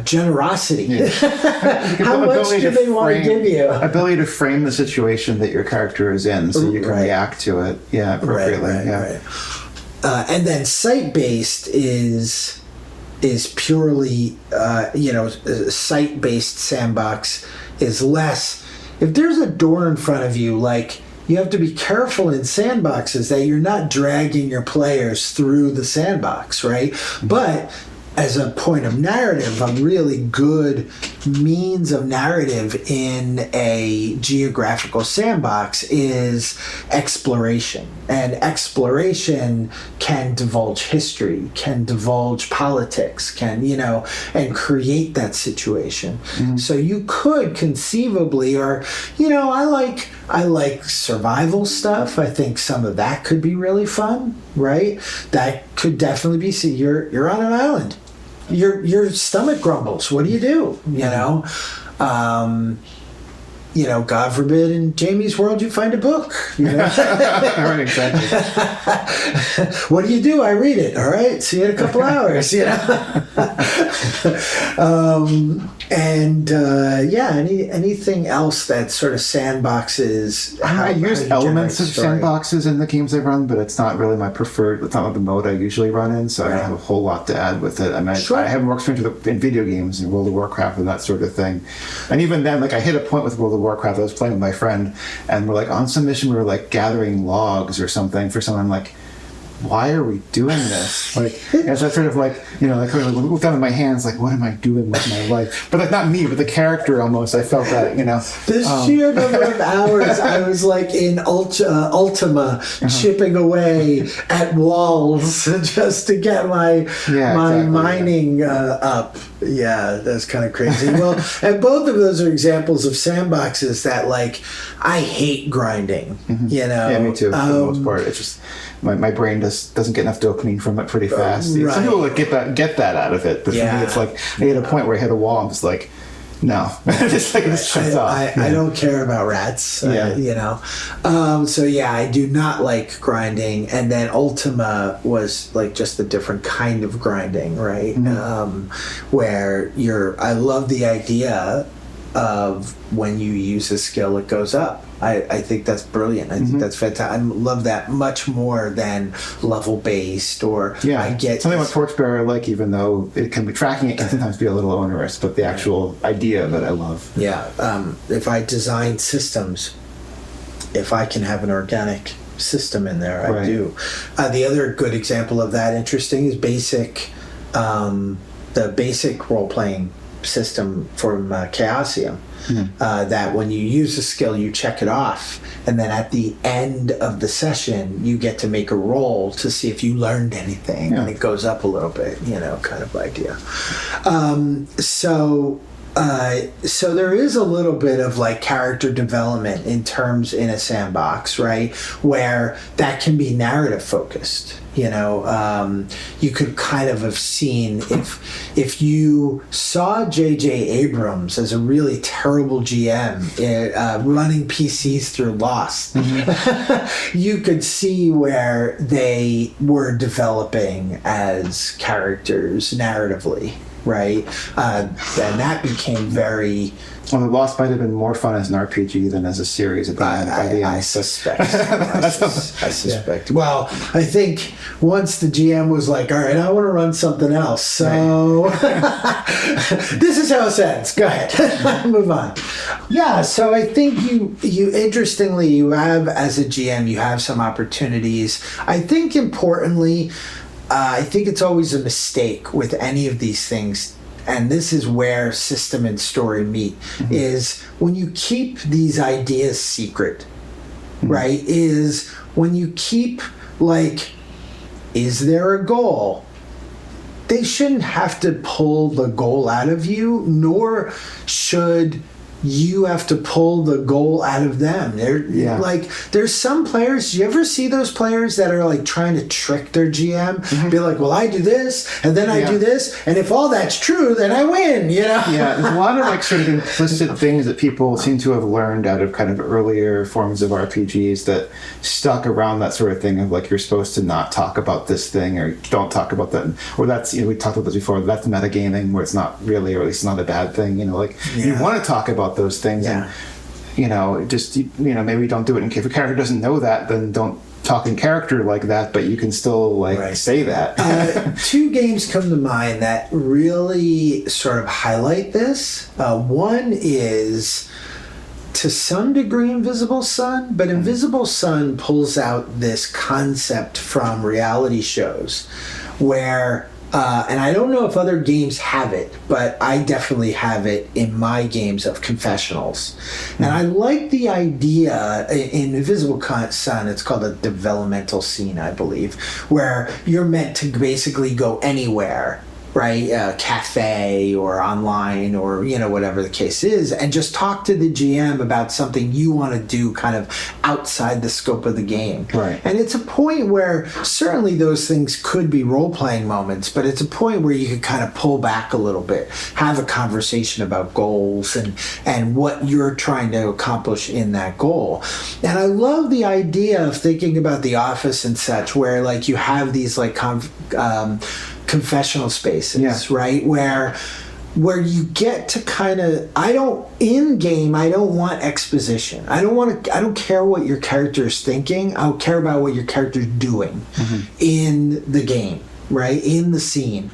generosity. Yeah. How much do they want to give you? Ability to frame the situation that your character is in, so you can react to it, appropriately. Right. And then site-based is purely, site-based sandbox is less. If there's a door in front of you, you have to be careful in sandboxes that you're not dragging your players through the sandbox, right? But as a point of narrative, a really good means of narrative in a geographical sandbox is exploration. And exploration can divulge history, can divulge politics, can, and create that situation. So you could conceivably, or, I like survival stuff. I think some of that could be really fun, right? That could definitely be, you're on an island. Your stomach grumbles. What do you do? God forbid in Jamie's world you find a book. Right, exactly. What do you do? I read it. All right. See you in a couple hours. Anything else that sort of sandboxes? I use elements of sandboxes in the games I run, but it's not really my preferred. It's not the mode I usually run in, so I don't have a whole lot to add with it. I mean, I have more experience in video games and World of Warcraft and that sort of thing. And even then, I hit a point with World of Warcraft. I was playing with my friend, and we're on some mission. We were gathering logs or something for someone. I'm why are we doing this? As I sort of look down at my hands, what am I doing with my life? But not me, but the character almost. I felt that, The sheer number of hours I was in Ultima chipping away at walls just to get my mining up. Yeah, that's kind of crazy. Well, and both of those are examples of sandboxes that I hate grinding. Yeah, me too. For the most part, it's just my brain doesn't get enough dopamine from it pretty fast. Right. Some people get that out of it, but for me, it's I hit a point where I hit a wall. I'm just no, just this shuts off. I don't care about rats. I do not like grinding. And then Ultima was just a different kind of grinding, right? Where I love the idea of when you use a skill, it goes up. I think that's brilliant. I think that's fantastic. I love that much more than level based or I get something like Torchbearer. Even though it can be tracking, it can sometimes be a little onerous. But the actual idea of it, I love. Yeah. If I design systems, if I can have an organic system in there, I do. The other good example of that, interesting, is the basic role playing system from Chaosium. That when you use a skill, you check it off, and then at the end of the session, you get to make a roll to see if you learned anything, and it goes up a little bit, kind of idea. So there is a little bit of character development in a sandbox, right? Where that can be narrative focused. You could kind of have seen if you saw J.J. Abrams as a really terrible GM running PCs through Lost, you could see where they were developing as characters narratively. Right? And that became very... Well, The Lost might have been more fun as an RPG than as a series at the end. I suspect. I suspect. Yeah. Well, I think once the GM was all right, I want to run something else. So this is how it ends. Go ahead. Move on. Yeah, so I think you interestingly, you have, as a GM, you have some opportunities. I think importantly... I think it's always a mistake with any of these things, and this is where system and story meet, is when you keep these ideas secret, right? Is when you keep, is there a goal? They shouldn't have to pull the goal out of you, nor should you have to pull the goal out of them. There's some players, do you ever see those players that are trying to trick their GM? Be well, I do this, and then I do this, and if all that's true, then I win, Yeah, there's a lot of sort of implicit things that people seem to have learned out of kind of earlier forms of RPGs that stuck around that sort of thing of you're supposed to not talk about this thing, or don't talk about that, or that's, we talked about this before, that's metagaming, where it's not really, or at least not a bad thing, you want to talk about those things, and maybe don't do it. And if a character doesn't know that, then don't talk in character like that, but you can still say that. Two games come to mind that really sort of highlight this. One is, to some degree, Invisible Sun, but Invisible Sun pulls out this concept from reality shows where And I don't know if other games have it, but I definitely have it in my games of confessionals. And I like the idea in Invisible Sun, it's called a developmental scene, I believe, where you're meant to basically go anywhere, right? A cafe or online or, whatever the case is, and just talk to the GM about something you want to do kind of outside the scope of the game. Right. And it's a point where certainly those things could be role-playing moments, but it's a point where you could kind of pull back a little bit, have a conversation about goals and what you're trying to accomplish in that goal. And I love the idea of thinking about The Office and such, where like you have these like confessional spaces, right? Where you get to kind of, I don't want exposition. I don't care what your character is thinking. I don't care about what your character is doing in the game, right? In the scene.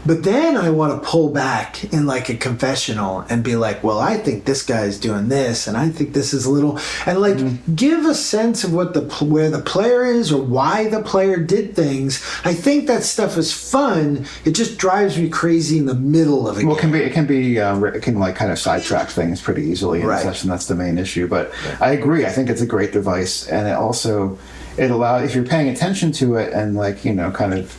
But then I want to pull back in like a confessional and be like, well, I think this guy's doing this, and I think this is a little, and like give a sense of where the player is or why the player did things. I think that stuff is fun. It just drives me crazy in the middle of it. Well, it can like kind of sidetrack things pretty easily in a session. That's the main issue. But I agree. I think it's a great device, and it allows, if you're paying attention to it and like kind of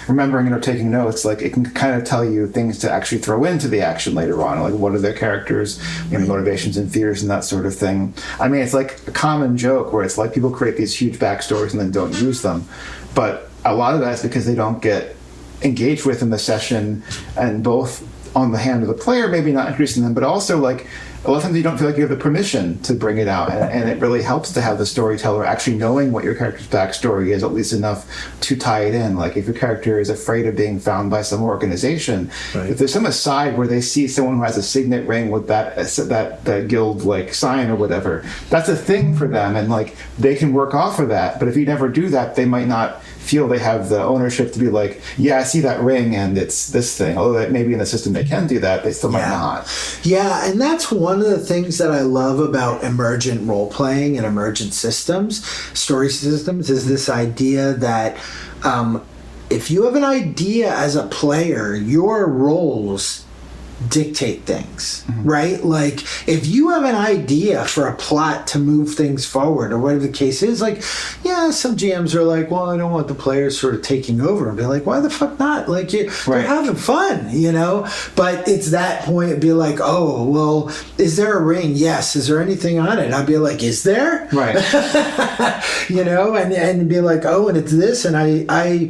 remembering or taking notes, like it can kind of tell you things to actually throw into the action later on, like what are their characters, motivations and fears and that sort of thing. I mean, it's like a common joke where it's like people create these huge backstories and then don't use them, but a lot of that is because they don't get engaged with in the session, and both on the hand of the player, maybe not introducing them, but also like a lot of times you don't feel like you have the permission to bring it out, and it really helps to have the storyteller actually knowing what your character's backstory is, at least enough to tie it in. Like if your character is afraid of being found by some organization, if there's some aside where they see someone who has a signet ring with that guild like sign or whatever, that's a thing for them, and like they can work off of that. But if you never do that, they might not feel they have the ownership to be like, yeah, I see that ring and it's this thing. Although maybe in the system they can do that, they still might not. Yeah, and that's one of the things that I love about emergent role-playing and emergent systems, story systems, is this idea that if you have an idea as a player, your roles dictate things, right? Like if you have an idea for a plot to move things forward or whatever the case is, like some GMs are like, well, I don't want the players sort of taking over, and be like, why the fuck not? Like they're having fun, but it's that point, it'd be like, oh, well, is there a ring? Yes. Is there anything on it? I'd be like, is there? Right. And be like, oh, and it's this, and I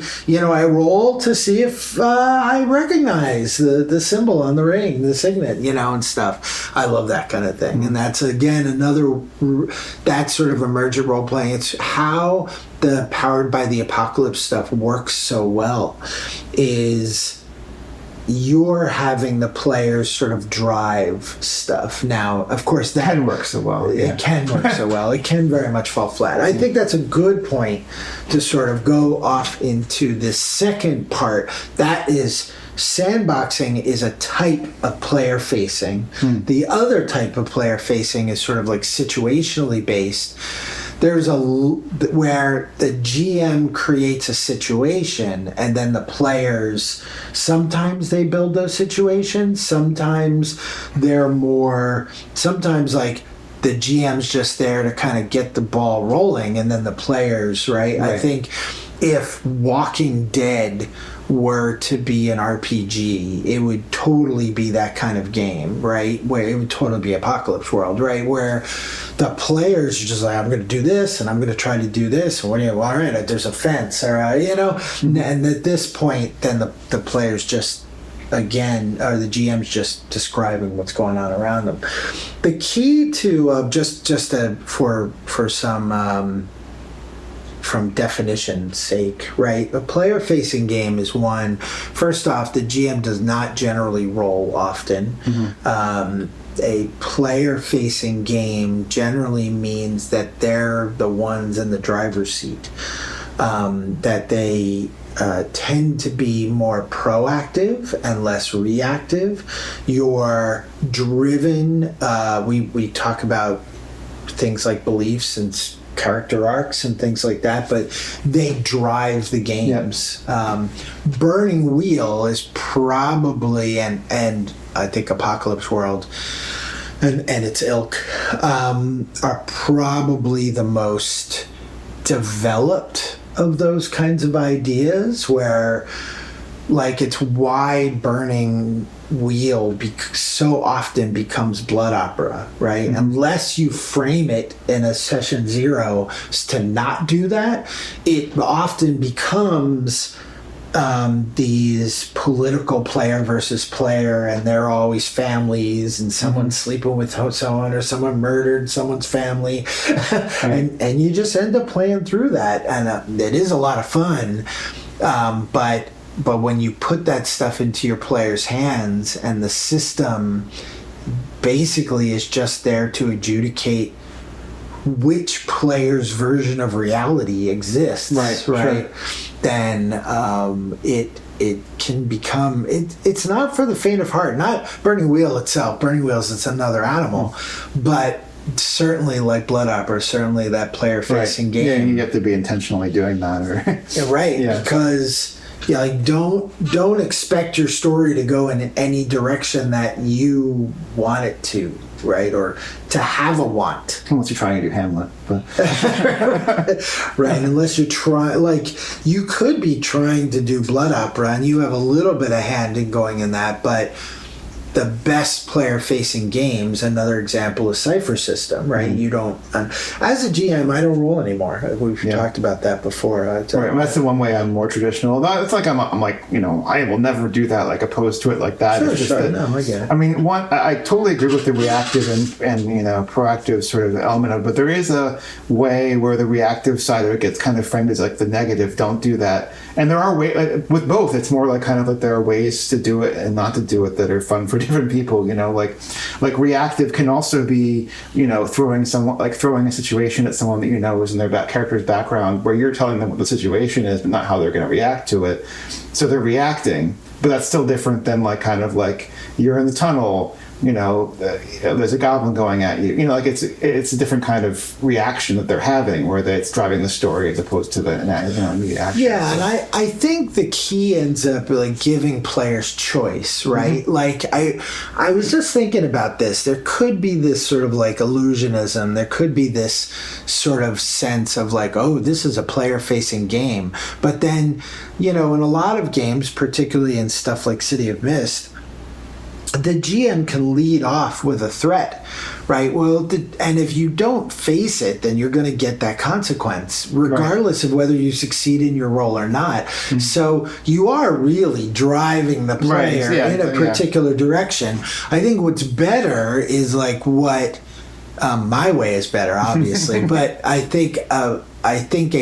roll to see if I recognize the symbol on the ring, the signet, and stuff. I love that kind of thing. And that's, again, that sort of emergent role playing. It's how the Powered by the Apocalypse stuff works so well, is you're having the players sort of drive stuff. Now, of course, that can work so well. It can work so well. It can very much fall flat. I think that's a good point to sort of go off into the second part. That is, sandboxing is a type of player facing. The other type of player facing is sort of like situationally based. There's where the GM creates a situation, and then the players, sometimes they build those situations, sometimes sometimes like the GM's just there to kind of get the ball rolling, and then the players, right? I think if Walking Dead were to be an RPG, it would totally be that kind of game, right? Where it would totally be Apocalypse World, right? Where the players are just like, I'm going to do this, and I'm going to try to do this, and all right, there's a fence, or and at this point, then the players just, again, or the GM's just describing what's going on around them. The key to for some from definition's sake, right? A player-facing game is one. First off, the GM does not generally roll often. A player-facing game generally means that they're the ones in the driver's seat. That they tend to be more proactive and less reactive. You're driven. We talk about things like beliefs and character arcs and things like that, but they drive the games. Burning Wheel is probably, and I think Apocalypse World and its ilk are probably the most developed of those kinds of ideas, where like it's why Burning Wheel so often becomes blood opera, right? Unless you frame it in a session 0 to not do that, it often becomes these political player versus player, and they're always families, and someone's sleeping with someone, or someone murdered someone's family, and you just end up playing through that, and it is a lot of fun, but when you put that stuff into your players' hands, and the system basically is just there to adjudicate which player's version of reality exists, right? Sure. Then it can become, it's not for the faint of heart. Not Burning Wheel itself. Burning Wheels, it's another animal, but certainly like blood opera, certainly that player-facing game. Yeah, you have to be intentionally doing that, or because. Yeah, like don't expect your story to go in any direction that you want it to, right? Or to have a want. Unless you're trying to do Hamlet, but right. Unless you're trying, like you could be trying to do blood opera, and you have a little bit of hand in going in that, but the best player-facing games, another example is Cypher System, right? You don't, as a GM, I don't roll anymore. We've talked about that before. Right, that's the one way I'm more traditional. It's like I'm like, I will never do that, like opposed to it like that. Sure. No, I get it. I mean, I totally agree with the reactive and proactive sort of element of it, but there is a way where the reactive side of it gets kind of framed as like the negative, don't do that. And there are ways, with both, it's more like kind of like there are ways to do it and not to do it that are fun for different people, like reactive can also be, throwing a situation at someone that is in their character's background, where you're telling them what the situation is, but not how they're going to react to it. So they're reacting, but that's still different than like kind of like you're in the tunnel, there's a goblin going at you, like it's a different kind of reaction that they're having, where it's driving the story as opposed to the immediate action. Yeah, and I think the key ends up like giving players choice, right? Like I was just thinking about this. There could be this sort of like illusionism. There could be this sort of sense of like, oh, this is a player-facing game. But then, in a lot of games, particularly in stuff like City of Mist, the GM can lead off with a threat, right? Well, and if you don't face it, then you're going to get that consequence, regardless of whether you succeed in your role or not. So you are really driving the player in a particular direction. I think what's better is like what my way is better, obviously, but I think a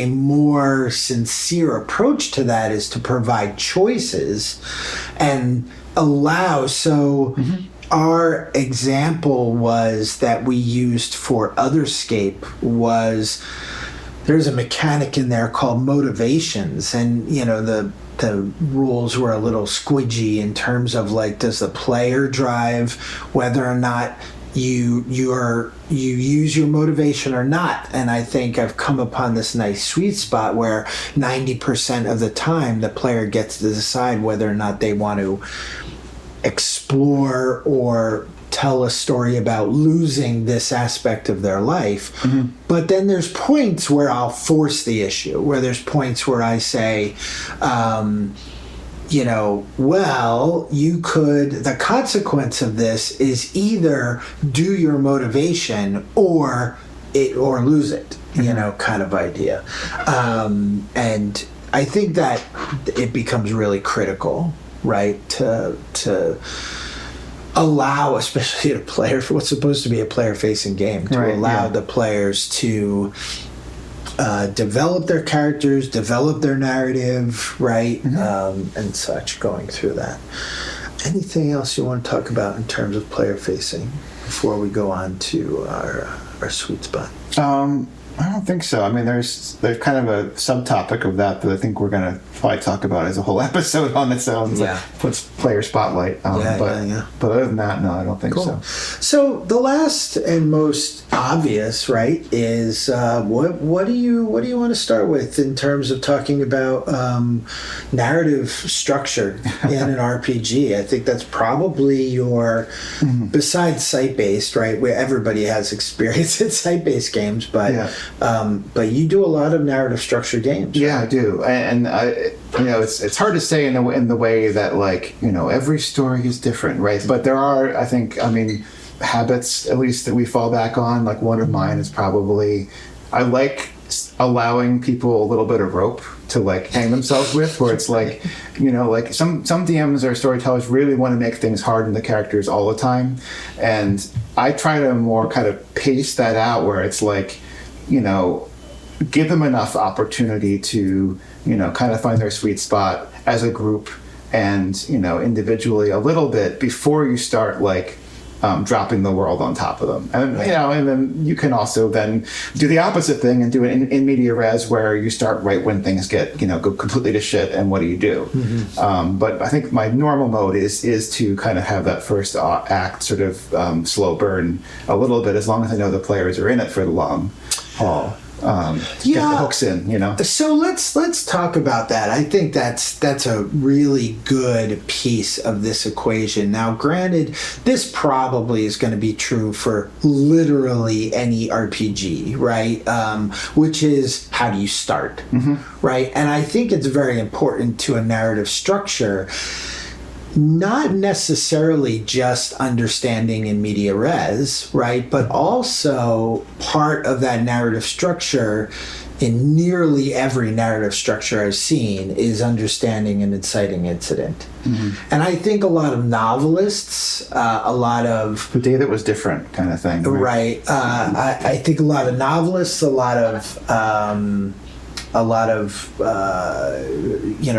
more sincere approach to that is to provide choices and allow. So our example was that we used for Otherscape was there's a mechanic in there called motivations, and the rules were a little squidgy in terms of like, does the player drive whether or not you use your motivation or not? And I think I've come upon this nice sweet spot where 90% of the time the player gets to decide whether or not they want to explore or tell a story about losing this aspect of their life. But then there's points where I'll force the issue, where there's points where I say, well, you could, the consequence of this is either do your motivation or lose it, kind of idea. And I think that it becomes really critical, right, to allow, especially a player, for what's supposed to be a player-facing game, to allow the players to develop their characters, develop their narrative, right, and such, going through that. Anything else you want to talk about in terms of player-facing before we go on to our sweet spot? I don't think so. I mean, there's kind of a subtopic of that I think we're going to probably talk about as a whole episode on its own. Like, puts player spotlight. But other than that, no, I don't think so. So the last and most obvious, right, is what do you want to start with in terms of talking about narrative structure in an RPG? I think that's probably your besides site-based, right, where everybody has experience in site-based games, but you do a lot of narrative structure games. Yeah, I do, and it's hard to say in the way that, like, every story is different, right? But there are, I mean, habits at least that we fall back on. Like, one of mine is probably I like allowing people a little bit of rope to, like, hang themselves with, where it's like, like some DMs or storytellers really want to make things hard on the characters all the time, and I try to more kind of pace that out, where it's like, give them enough opportunity to, kind of find their sweet spot as a group and, individually a little bit before you start, like, dropping the world on top of them. And, and then you can also then do the opposite thing and do it in media res, where you start right when things get, go completely to shit, and what do you do? But I think my normal mode is to kind of have that first act sort of slow burn a little bit, as long as I know the players are in it for the long haul. Get the hooks in, So let's talk about that. I think that's a really good piece of this equation. Now, granted, this probably is going to be true for literally any RPG, right? Which is, how do you start, right? And I think it's very important to a narrative structure, not necessarily just understanding in media res, right? But also part of that narrative structure in nearly every narrative structure I've seen is understanding an inciting incident. And I think a lot of novelists, a lot of... The day that was different kind of thing. Right. I think a lot of novelists, a lot of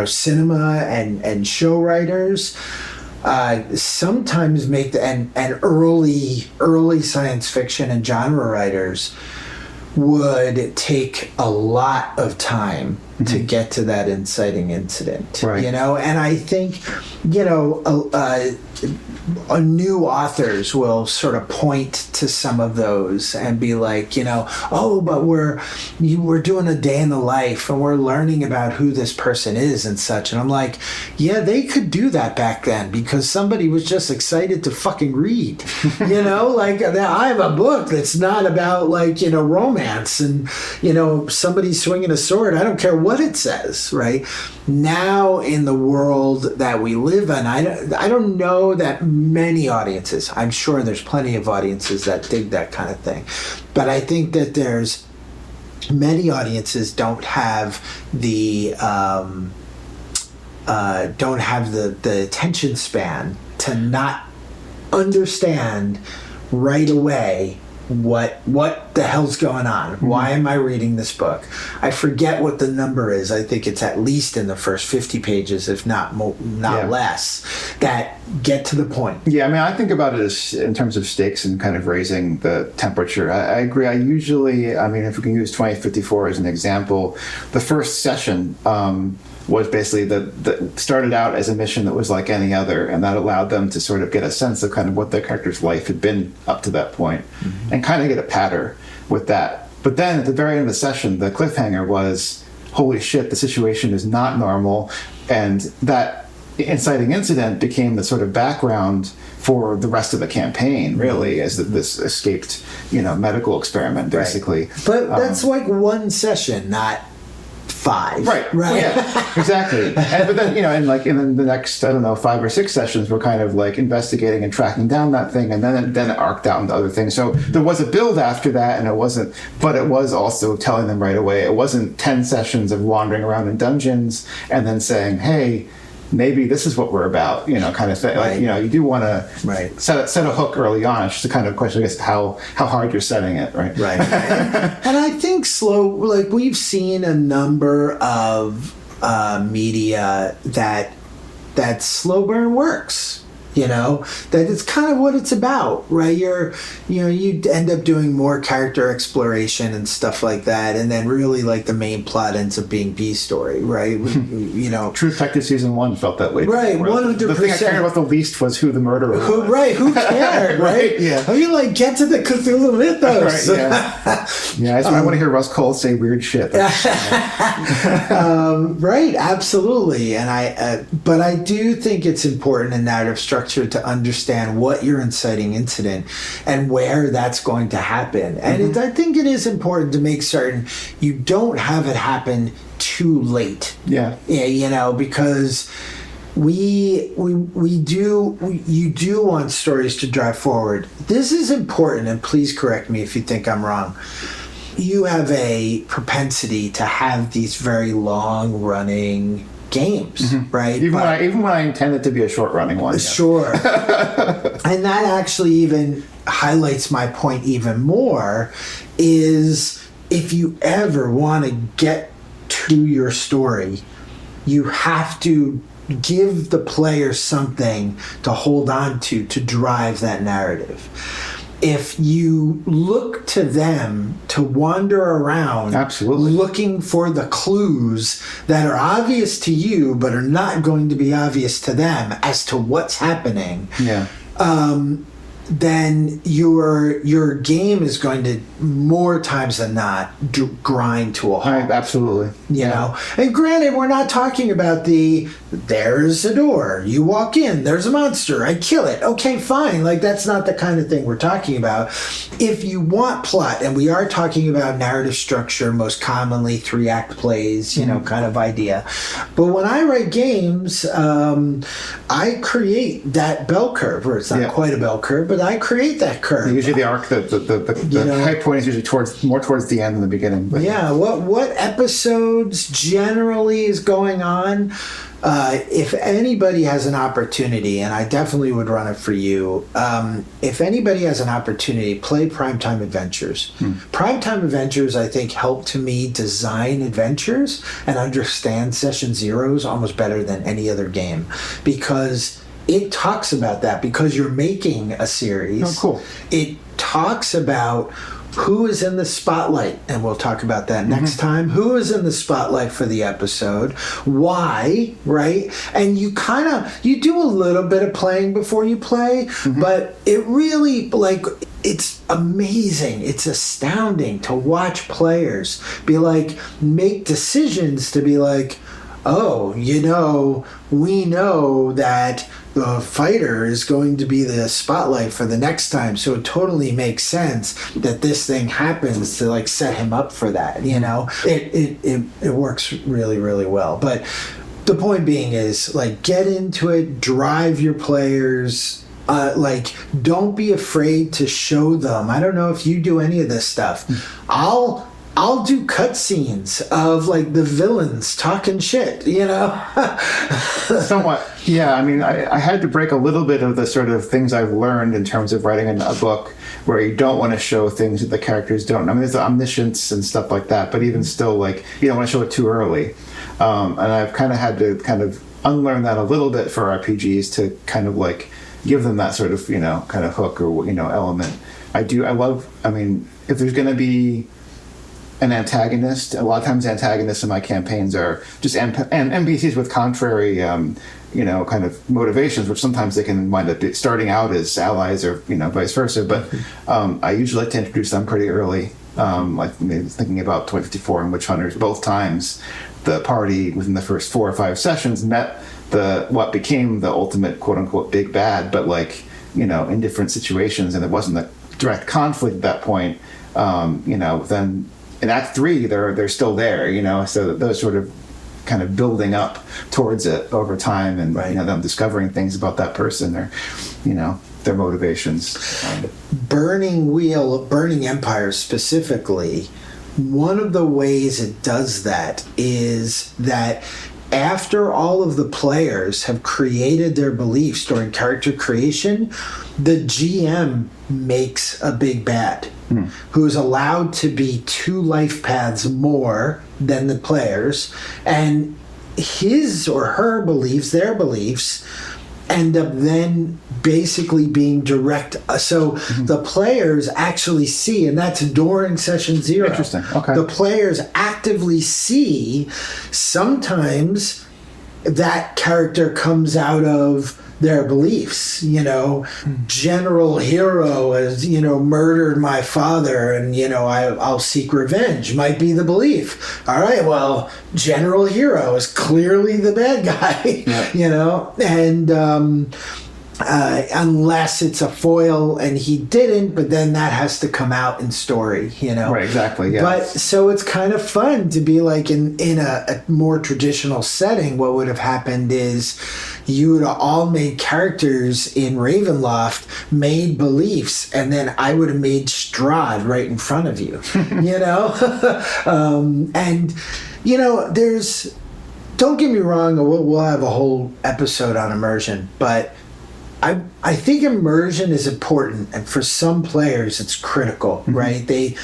cinema and show writers sometimes make and early science fiction and genre writers would take a lot of time to get to that inciting incident, and I think new authors will sort of point to some of those and be like, but we're doing a day in the life and we're learning about who this person is and such. And I'm like, yeah, they could do that back then because somebody was just excited to fucking read, like I have a book that's not about romance and, somebody swinging a sword. I don't care what it says, right? Now in the world that we live in, I don't know that many audiences, I'm sure there's plenty of audiences that dig that kind of thing, but I think that there's many audiences don't have the attention span to not understand right away what the hell's going on. Why am I reading this book? I forget what the number is. I think it's at least in the first 50 pages, if not less, that get to the point. Yeah, I mean, I think about it as in terms of stakes and kind of raising the temperature. I agree. I usually, if we can use 2054 as an example, the first session was basically that started out as a mission that was like any other, and that allowed them to sort of get a sense of kind of what their character's life had been up to that point, and kind of get a patter with that. But then at the very end of the session, the cliffhanger was, holy shit, the situation is not normal, and that inciting incident became the sort of background for the rest of the campaign, really, as this escaped, medical experiment, basically. Right. But that's like one session, not 5. Right. Yeah, exactly. But then, and then the next, 5 or 6 sessions were kind of like investigating and tracking down that thing, and then it arced out into other things. So there was a build after that, and it was also telling them right away. It wasn't 10 sessions of wandering around in dungeons and then saying, hey, maybe this is what we're about, kind of thing. Right. You do want to set a hook early on. It's just a kind of question, I guess, how hard you're setting it, right? Right. And I think we've seen a number of media that slow burn works. that it's kind of what it's about, right? You end up doing more character exploration and stuff like that, and then really like the main plot ends up being B story, right? True Detective season 1 felt that way. Right, 100%. The thing I cared about the least was who the murderer was. Right, who cared, right? Yeah. I mean, like, get to the Cthulhu mythos. Right, yeah. I want to hear Russ Cole say weird shit. Right, absolutely. And but I do think it's important in narrative structure to understand what your inciting incident and where that's going to happen. And I think it is important to make certain you don't have it happen too late. Yeah, because you do want stories to drive forward. This is important, and please correct me if you think I'm wrong. You have a propensity to have these very long running games, right? Even when I intend it to be a short running one. Sure. And that actually even highlights my point even more, is if you ever want to get to your story, you have to give the player something to hold on to drive that narrative. If you look to them to wander around, absolutely, looking for the clues that are obvious to you but are not going to be obvious to them as to what's happening, then your game is going to, more times than not, grind to a halt. Absolutely. You know? And granted, we're not talking about there's a door, you walk in, there's a monster, I kill it. Okay, fine. Like, that's not the kind of thing we're talking about. If you want plot, and we are talking about narrative structure, most commonly 3-act plays, kind of idea. But when I write games, I create that bell curve, or it's not quite a bell curve, but I create that curve. Usually the arc, the high point is usually more towards the end than the beginning. But. Yeah, what episodes generally is going on? If anybody has an opportunity, and I definitely would run it for you, if anybody has an opportunity, play Primetime Adventures. Primetime Adventures, I think, helped to me design adventures and understand Session Zeros almost better than any other game, because it talks about that, because you're making a series. Oh, cool. It talks about who is in the spotlight, and we'll talk about that next time. Who is in the spotlight for the episode? Why, right? And you do a little bit of playing before you play, but it really, it's amazing. It's astounding to watch players make decisions to be like, oh, we know that the fighter is going to be the spotlight for the next time, so it totally makes sense that this thing happens to set him up for that. It works really, really well. But the point being is, get into it, drive your players. Don't be afraid to show them. I don't know if you do any of this stuff. I'll do cutscenes of the villains talking shit, Somewhat. Yeah, I mean, I had to break a little bit of the sort of things I've learned in terms of writing a book where you don't want to show things that the characters don't. I mean, there's the omniscience and stuff like that, but even still, you don't want to show it too early. And I've kind of had to unlearn that a little bit for RPGs to give them that sort of, kind of hook or, element. I mean, if there's going to be an antagonist, a lot of times antagonists in my campaigns are just NPCs with contrary, kind of motivations, which sometimes they can wind up starting out as allies or, vice versa. But I usually like to introduce them pretty early. Thinking about 2054 and Witch Hunters, both times the party within the first 4 or 5 sessions met what became the ultimate quote unquote big bad, but in different situations, and it wasn't a direct conflict at that point. Then in Act 3, they're still there, so those sort of kind of building up towards it over time, and them discovering things about that person or, their motivations. Burning Empire specifically, one of the ways it does that is that after all of the players have created their beliefs during character creation, the GM makes a big bad who is allowed to be 2 life paths more than the players, and his or her beliefs, their beliefs, end up then basically being direct. So the players actually see, and that's during session 0. Interesting. Okay. The players actively see sometimes that character comes out of their beliefs, general hero has, murdered my father and, I'll seek revenge might be the belief. All right, well, general hero is clearly the bad guy, and unless it's a foil and he didn't, but then that has to come out in story, Right, exactly, yeah. But so it's kind of fun to be like in a more traditional setting. What would have happened is you would have all made characters in Ravenloft, made beliefs, and then I would have made Strahd right in front of you, and, there's, don't get me wrong, we'll have a whole episode on immersion, but I think immersion is important, and for some players it's critical, right? They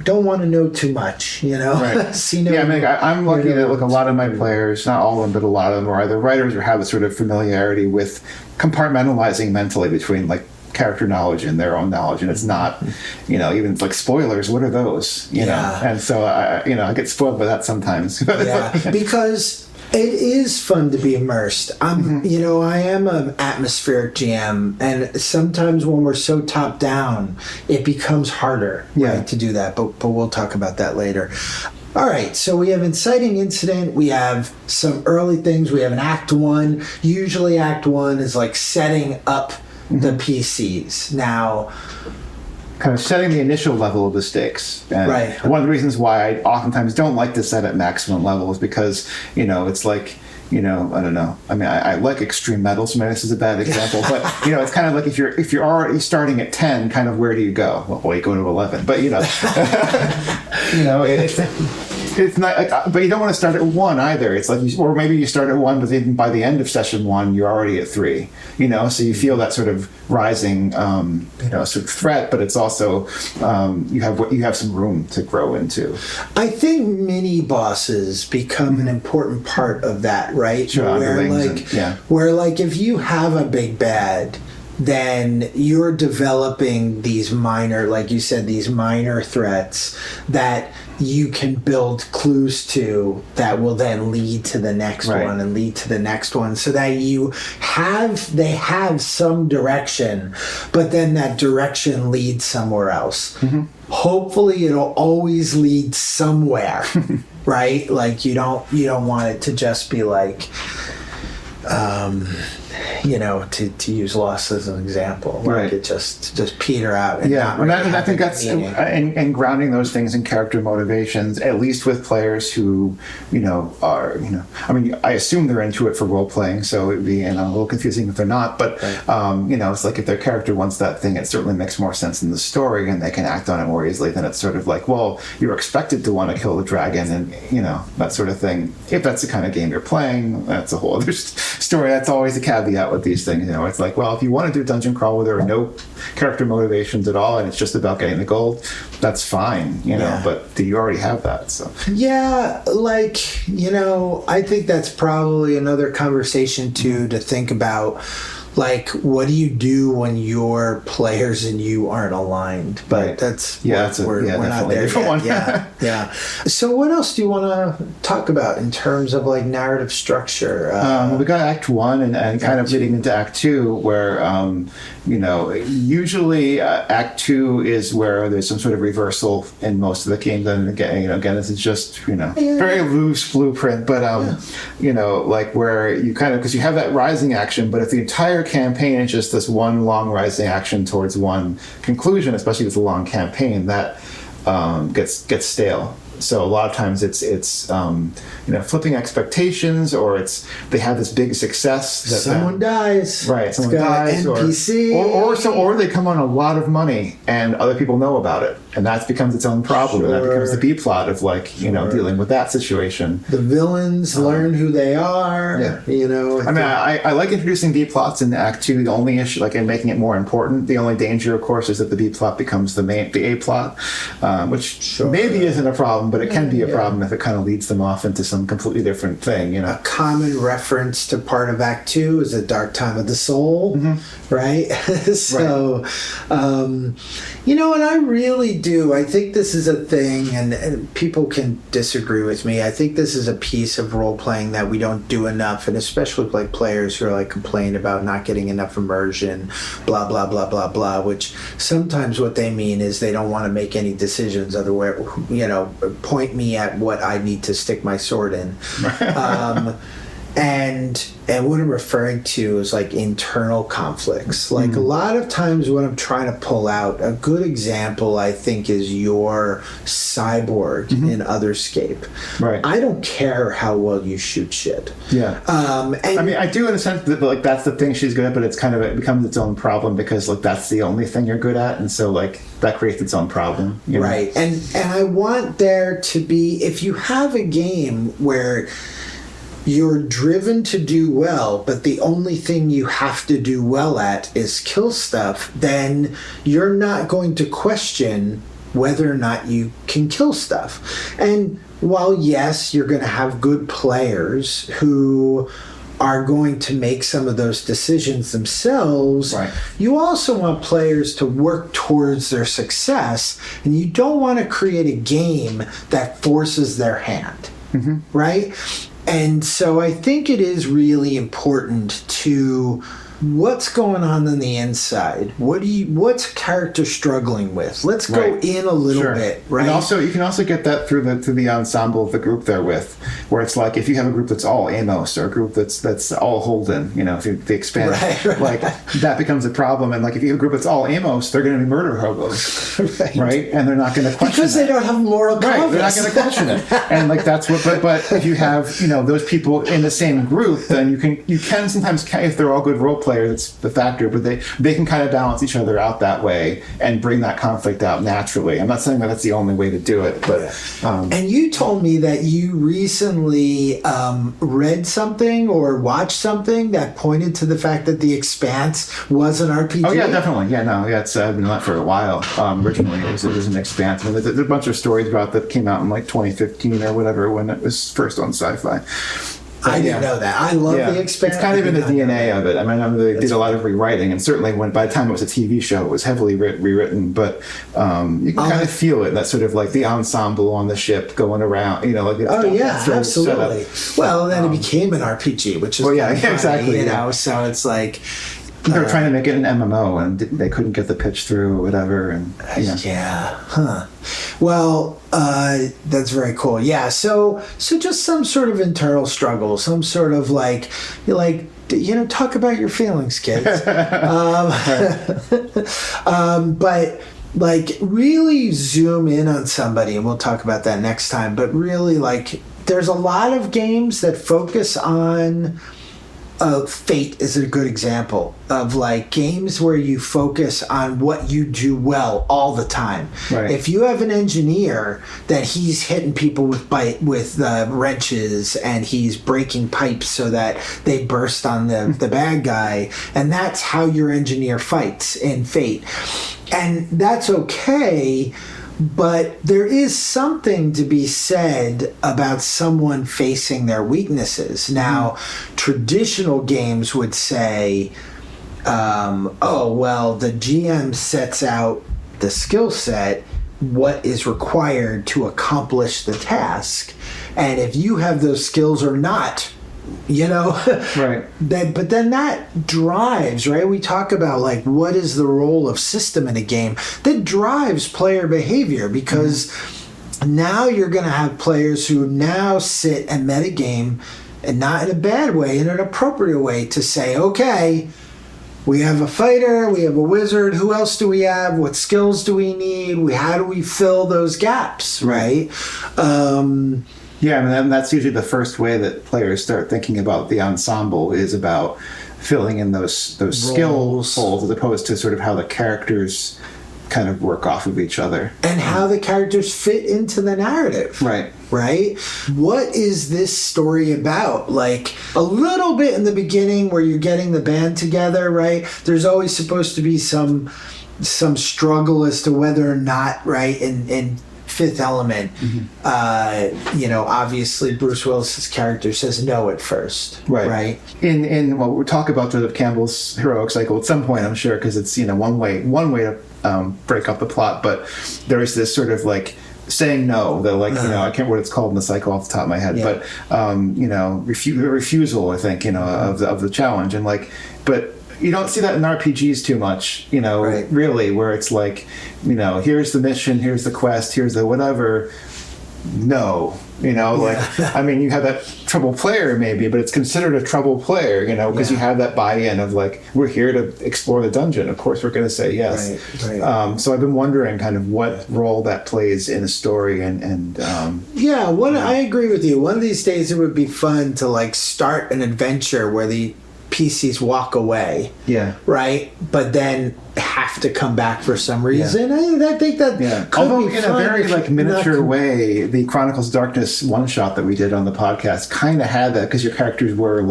don't want to know too much, Right. See no, yeah, I mean, I'm lucky that a lot of my players, not all of them, but a lot of them are either writers or have a sort of familiarity with compartmentalizing mentally between like character knowledge and their own knowledge, and it's not, even like spoilers. What are those? You know, and so I get spoiled by that sometimes. Because it is fun to be immersed. I am an atmospheric GM, and sometimes when we're so top down, it becomes harder right, to do that. But we'll talk about that later. All right, so we have Inciting Incident. We have some early things. We have an Act 1. Usually Act 1 is like setting up the PCs. Now, kind of setting the initial level of the stakes. And right. One of the reasons why I oftentimes don't like to set at maximum level is because, it's like, I don't know. I mean, I like extreme metal, so maybe this is a bad example, but, it's kind of like if you're already starting at 10, kind of where do you go? Well, you go to 11, but, it's not, but you don't want to start at 1 either. It's like, or maybe you start at 1, but then by the end of session 1, you're already at 3. So you feel that sort of rising, sort of threat, but it's also you have some room to grow into. I think mini bosses become an important part of that, right? Sure, where if you have a big bad, then you're developing these minor, like you said, these minor threats that you can build clues to that will then lead to the next one and lead to the next one, so that they have some direction, but then that direction leads somewhere else. Hopefully it'll always lead somewhere. Right? Like you don't want it to just be like to use Lost as an example, like it just peter out. And I think that's and grounding those things in character motivations, at least with players who, are, I mean, I assume they're into it for role playing, so it'd be a little confusing if they're not. But it's like if their character wants that thing, it certainly makes more sense in the story, and they can act on it more easily than it's sort of like, well, you're expected to want to kill the dragon, and that sort of thing. If that's the kind of game you're playing, that's a whole other story. That's always a caveat with these things. It's like, well, if you want to do dungeon crawl where there are no character motivations at all and it's just about getting the gold, that's fine, but you already have that. So I think that's probably another conversation too, to think about. Like, what do you do when your players and you aren't aligned? But we're not there yet. So what else do you want to talk about in terms of like narrative structure? We got Act 1 and kind of leading into Act 2, where usually Act 2 is where there's some sort of reversal in most of the games. And again, this is just very loose blueprint, but like where you kind of, because you have that rising action, but if the entire campaign is just this one long rising action towards one conclusion, especially with a long campaign, that gets stale. So a lot of times it's flipping expectations, or they have this big success that someone dies, right? Someone dies, NPC, or they come on a lot of money and other people know about it, and that becomes its own problem. And that becomes the B plot of dealing with that situation. The villains learn who they are. I like introducing B plots in Act 2. The only issue, and making it more important. The only danger, of course, is that the B plot becomes the A plot, which maybe isn't a problem. but it can be a problem if it kind of leads them off into some completely different thing, A common reference to part of Act 2 is a dark time of the soul, right? So, and I really do. I think this is a thing, and people can disagree with me. I think this is a piece of role-playing that we don't do enough, and especially like players who are like complaining about not getting enough immersion, blah, blah, blah, blah, blah, which sometimes what they mean is they don't want to make any decisions, otherwise, point me at what I need to stick my sword in. And what I'm referring to is like internal conflicts. Like a lot of times when I'm trying to pull out, a good example I think is your cyborg in Otherscape. Right. I don't care how well you shoot shit. Yeah. And I mean, I do in a sense that like that's the thing she's good at, but it becomes its own problem because like that's the only thing you're good at, and so like that creates its own problem. Right. And I want there to be, if you have a game where you're driven to do well, but the only thing you have to do well at is kill stuff, then you're not going to question whether or not you can kill stuff. And while, yes, you're going to have good players who are going to make some of those decisions themselves, right, you also want players to work towards their success, and you don't want to create a game that forces their hand, right? And so I think it is really important to what's going on the inside. What's character struggling with? Let's go in a little bit, right? And also, you can also get that through the ensemble of the group they're with, where it's like if you have a group that's all Amos or a group that's all Holden, if they expand, like that becomes a problem. And like if you have a group that's all Amos, they're going to be murder hobos, right? And they're not going to question because they don't have moral compass. Right, they're not going to question it. And like that's what. But if you have those people in the same group, then you can sometimes, if they're all good role players, it's the factor, but they can kind of balance each other out that way and bring that conflict out naturally. I'm not saying that that's the only way to do it, but and you told me that you recently read something or watched something that pointed to the fact that The Expanse was an RPG. Oh yeah, definitely. It's been out for a while. Originally it was an Expanse. There's a bunch of stories about that came out in like 2015 or whatever when it was first on Sci-Fi. I didn't know that. I love The Expanse. It's kind of in the DNA of it. I mean, they did a lot of rewriting, and certainly by the time it was a TV show, it was heavily rewritten. But you can kind of feel it. That sort of like the ensemble on the ship going around. Absolutely. Well, then it became an RPG, which is exactly. So it's like. They were trying to make it an MMO, and they couldn't get the pitch through or whatever. And Well, that's very cool. Yeah. So just some sort of internal struggle, some sort of talk about your feelings, kids. But like really zoom in on somebody, and we'll talk about that next time. But really, like, there's a lot of games that focus on. Fate is a good example of like games where you focus on what you do well all the time. Right. If you have an engineer that he's hitting people with wrenches and he's breaking pipes so that they burst on the bad guy, and that's how your engineer fights in Fate, and that's okay. But there is something to be said about someone facing their weaknesses. Now, traditional games would say, the GM sets out the skill set, what is required to accomplish the task. And if you have those skills or not, right. But then that drives, right? We talk about like what is the role of system in a game that drives player behavior, because now you're going to have players who now sit and metagame, and not in a bad way, in an appropriate way, to say, okay, we have a fighter, we have a wizard, who else do we have? What skills do we need? How do we fill those gaps, right? Yeah, I mean, that's usually the first way that players start thinking about the ensemble, is about filling in those skill holes, as opposed to sort of how the characters kind of work off of each other. And how the characters fit into the narrative. Right. Right? What is this story about? Like, a little bit in the beginning where you're getting the band together, right? There's always supposed to be some struggle as to whether or not, right, and Fifth Element, obviously Bruce Willis's character says no at first, right? We'll talk about Joseph Campbell's heroic cycle at some point, I'm sure, because it's one way to break up the plot, but there is this sort of like saying no, the I can't remember what it's called in the cycle off the top of my head, but refusal, I think, of the challenge, and but you don't see that in RPGs too much, really, where it's like, here's the mission, here's the quest, here's the whatever. No, you have that trouble player maybe, but it's considered a trouble player, because you have that buy-in of we're here to explore the dungeon. Of course, we're going to say yes. Right. So I've been wondering kind of what role that plays in a story, I agree with you. One of these days, it would be fun to start an adventure where the PCs walk away. Yeah. Right? But then have to come back for some reason. Yeah. I think that could Although be in fun a very miniature way, the Chronicles of Darkness one shot that we did on the podcast kind of had that, because your characters were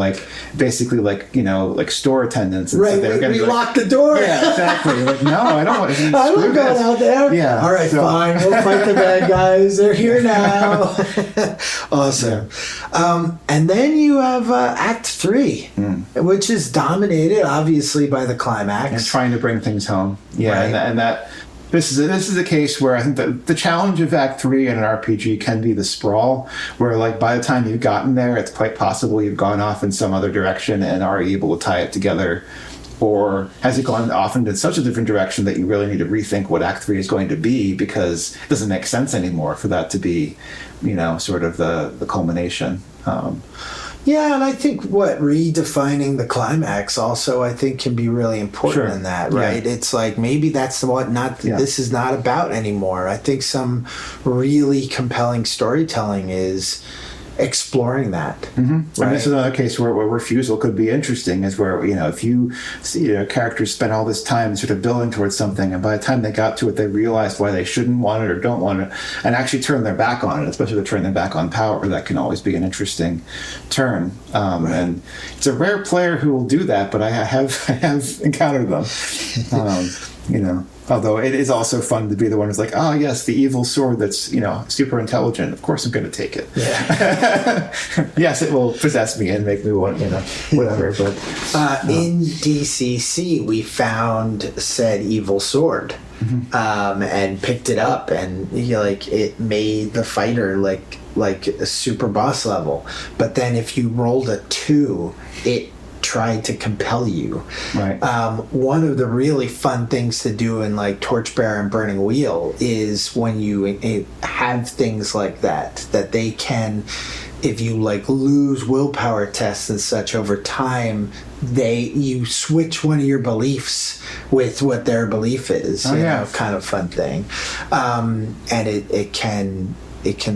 basically store attendants. And right. So we locked the door. Yeah, exactly. No, I don't want to. I'm not going out there. Yeah. All right, fine. We'll fight the bad guys. They're here now. Awesome. Yeah. And then you have Act 3, which is dominated obviously by the climax. And trying to bring things home. Yeah, right. and that this is a case where I think that the challenge of Act 3 in an RPG can be the sprawl, where by the time you've gotten there, it's quite possible you've gone off in some other direction and are able to tie it together. Or has it gone off in such a different direction that you really need to rethink what Act 3 is going to be, because it doesn't make sense anymore for that to be, sort of the culmination. Yeah, and I think redefining the climax also, I think, can be really important in that, right? Yeah. It's maybe that's this is not about anymore. I think some really compelling storytelling is exploring that. Mm-hmm. Right? And this is another case where refusal could be interesting, is where, if you see characters spend all this time sort of building towards something, and by the time they got to it, they realized why they shouldn't want it or don't want it, and actually turn their back on it, especially if they turn their back on power. That can always be an interesting turn. And it's a rare player who will do that, but I have encountered them. Although it is also fun to be the one who's like, oh yes, the evil sword that's super intelligent. Of course I'm going to take it. Yeah. Yes, it will possess me and make me want whatever. But in DCC we found said evil sword, and picked it up, and it made the fighter like a super boss level. But then if you rolled a 2, it tried to compel you. Right. One of the really fun things to do in Torchbearer and Burning Wheel is when you have things like that they can, if you lose willpower tests and such over time, you switch one of your beliefs with what their belief is. Kind of fun thing. And it can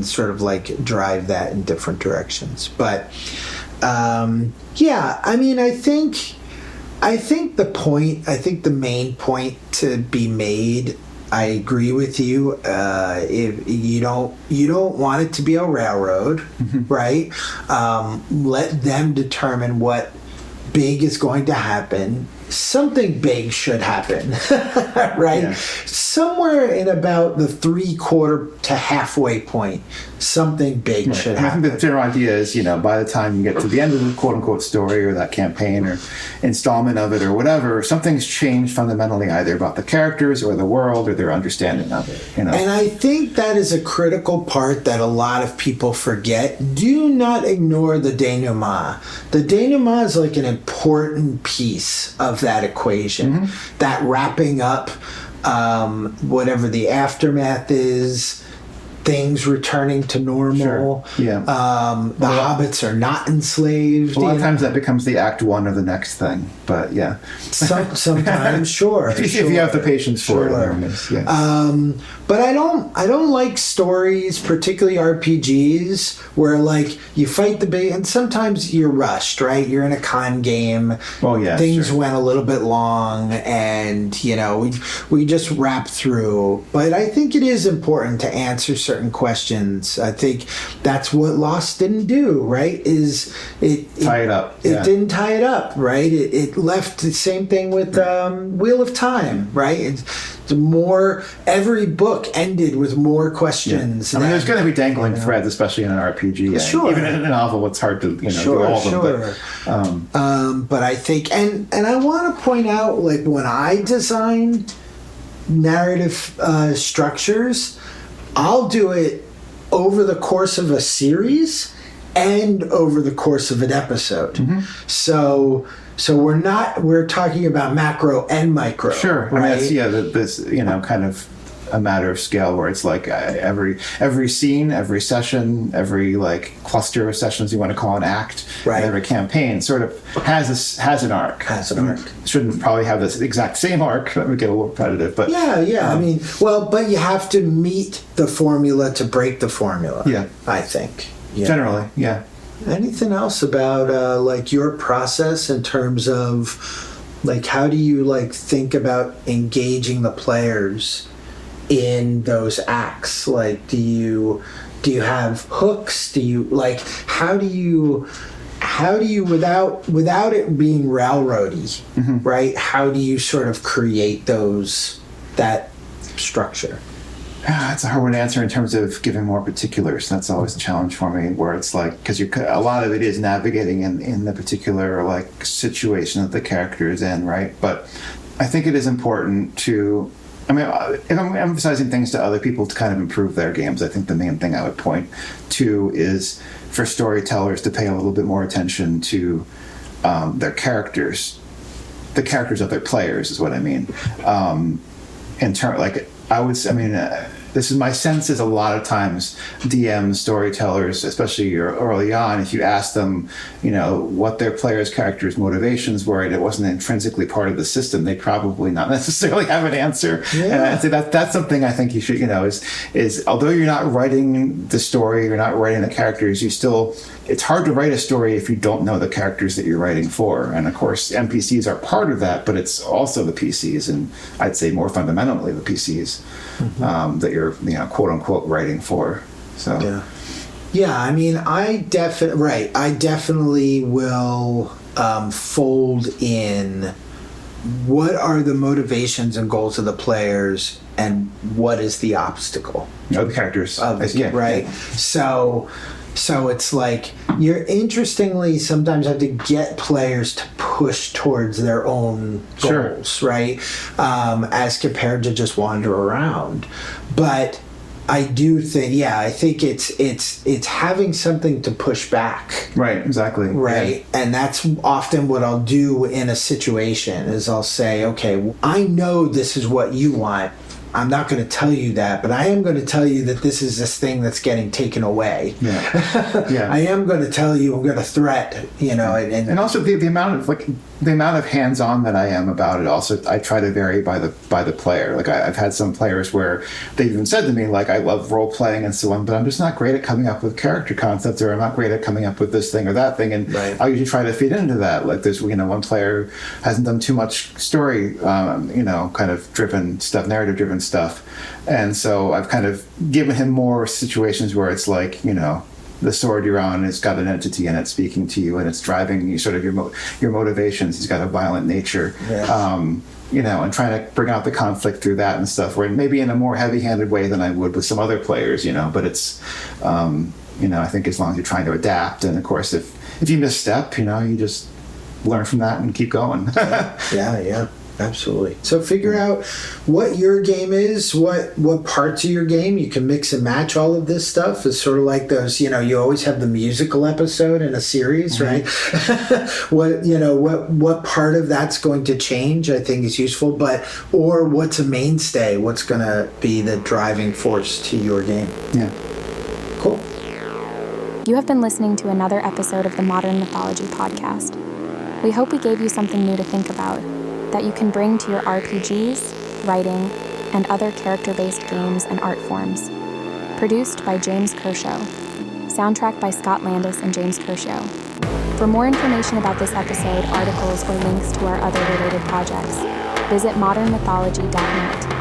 sort of drive that in different directions. But I think the main point to be made, I agree with you. If you don't want it to be a railroad, right? Let them determine what big is going to happen. Something big should happen, right? Yeah. Somewhere in about the 3/4 to halfway point, something big should happen. I think the general idea is, by the time you get to the end of the quote-unquote story or that campaign or installment of it or whatever, something's changed fundamentally, either about the characters or the world or their understanding of it. And I think that is a critical part that a lot of people forget. Do not ignore the denouement. The denouement is an important piece of that equation. That wrapping up, whatever the aftermath is, things returning to normal. Sure. Yeah. The hobbits are not enslaved. A lot of times that becomes the act 1 of the next thing. But yeah. Sometimes, sure. If you have the patience for it. Yeah. But I don't like stories, particularly RPGs, where you fight the big, and sometimes you're rushed, right? You're in a con game. Oh yeah. Things went a little bit long, and we just wrapped through. But I think it is important to answer certain questions. I think that's what Lost didn't do, right? Tie it up. It didn't tie it up, right? It left the same thing with Wheel of Time, right? every book ended with more questions. I mean, there's going to be dangling threads, especially in an RPG. Sure. Even in a novel, it's hard to do all of them. But I think, and I want to point out, like, when I design narrative structures, I'll do it over the course of a series and over the course of an episode. So we're talking about macro and micro. Sure. Right? I mean, this kind of a matter of scale where it's like every scene, every session, every like cluster of sessions you want to call an act, right. and every campaign sort of has an arc. Shouldn't probably have this exact same arc. That would get a little repetitive, but yeah. I mean, but you have to meet the formula to break the formula. Yeah, I think generally, yeah. Anything else about like your process in terms of like how do you like think about engaging the players in those acts? Like, do you have hooks? Do you like how do you without it being railroady, right? How do you sort of create that structure? That's a hard one to answer in terms of giving more particulars. That's always a challenge for me, where it's like, because a lot of it is navigating in the particular like situation that the character is in, right? But I think it is important to, I mean, if I'm emphasizing things to other people to kind of improve their games, I think the main thing I would point to is for storytellers to pay a little bit more attention to their characters, the characters of their players is what I mean. This is my sense is a lot of times DMs, storytellers, especially early on, if you ask them, what their players' characters' motivations were, and it wasn't intrinsically part of the system, they probably not necessarily have an answer. Yeah. And I'd say that's something I think you should, is although you're not writing the story, you're not writing the characters, it's hard to write a story if you don't know the characters that you're writing for. And of course, NPCs are part of that, but it's also the PCs, and I'd say more fundamentally the PCs that you're, quote unquote, writing for. So yeah. I mean, I definitely will fold in what are the motivations and goals of the players, and what is the obstacle. The characters, right? Yeah. So it's like you're interestingly sometimes have to get players to push towards their own goals, right? As compared to just wander around. But I do think, I think it's having something to push back. Right, exactly. Right. Yeah. And that's often what I'll do in a situation is I'll say, okay, I know this is what you want. I'm not going to tell you that, but I am going to tell you that this is this thing that's getting taken away. Yeah. I am going to tell you, I'm going to threat, and also the amount of hands-on that I am about it. Also, I try to vary by the player. Like I've had some players where they've even said to me, like, I love role playing and so on, but I'm just not great at coming up with character concepts, or I'm not great at coming up with this thing or that thing. And I usually try to feed into that. Like there's, one player hasn't done too much story, kind of driven stuff, narrative driven stuff. And so I've kind of given him more situations where it's like, the sword you're on has got an entity in it speaking to you, and it's driving you, sort of your motivations. He's got a violent nature, and trying to bring out the conflict through that and stuff, where maybe in a more heavy-handed way than I would with some other players, but it's, I think as long as you're trying to adapt, and of course, if you misstep, you just learn from that and keep going. Yeah. Absolutely. So figure out what your game is, what parts of your game you can mix and match. All of this stuff is sort of like those, you always have the musical episode in a series, right? what part of that's going to change, I think is useful, or what's a mainstay, what's going to be the driving force to your game. Yeah. Cool. You have been listening to another episode of the Modern Mythology Podcast. We hope we gave you something new to think about, that you can bring to your RPGs, writing, and other character-based games and art forms. Produced by James Kershaw. Soundtrack by Scott Landis and James Kershaw. For more information about this episode, articles, or links to our other related projects, visit modernmythology.net.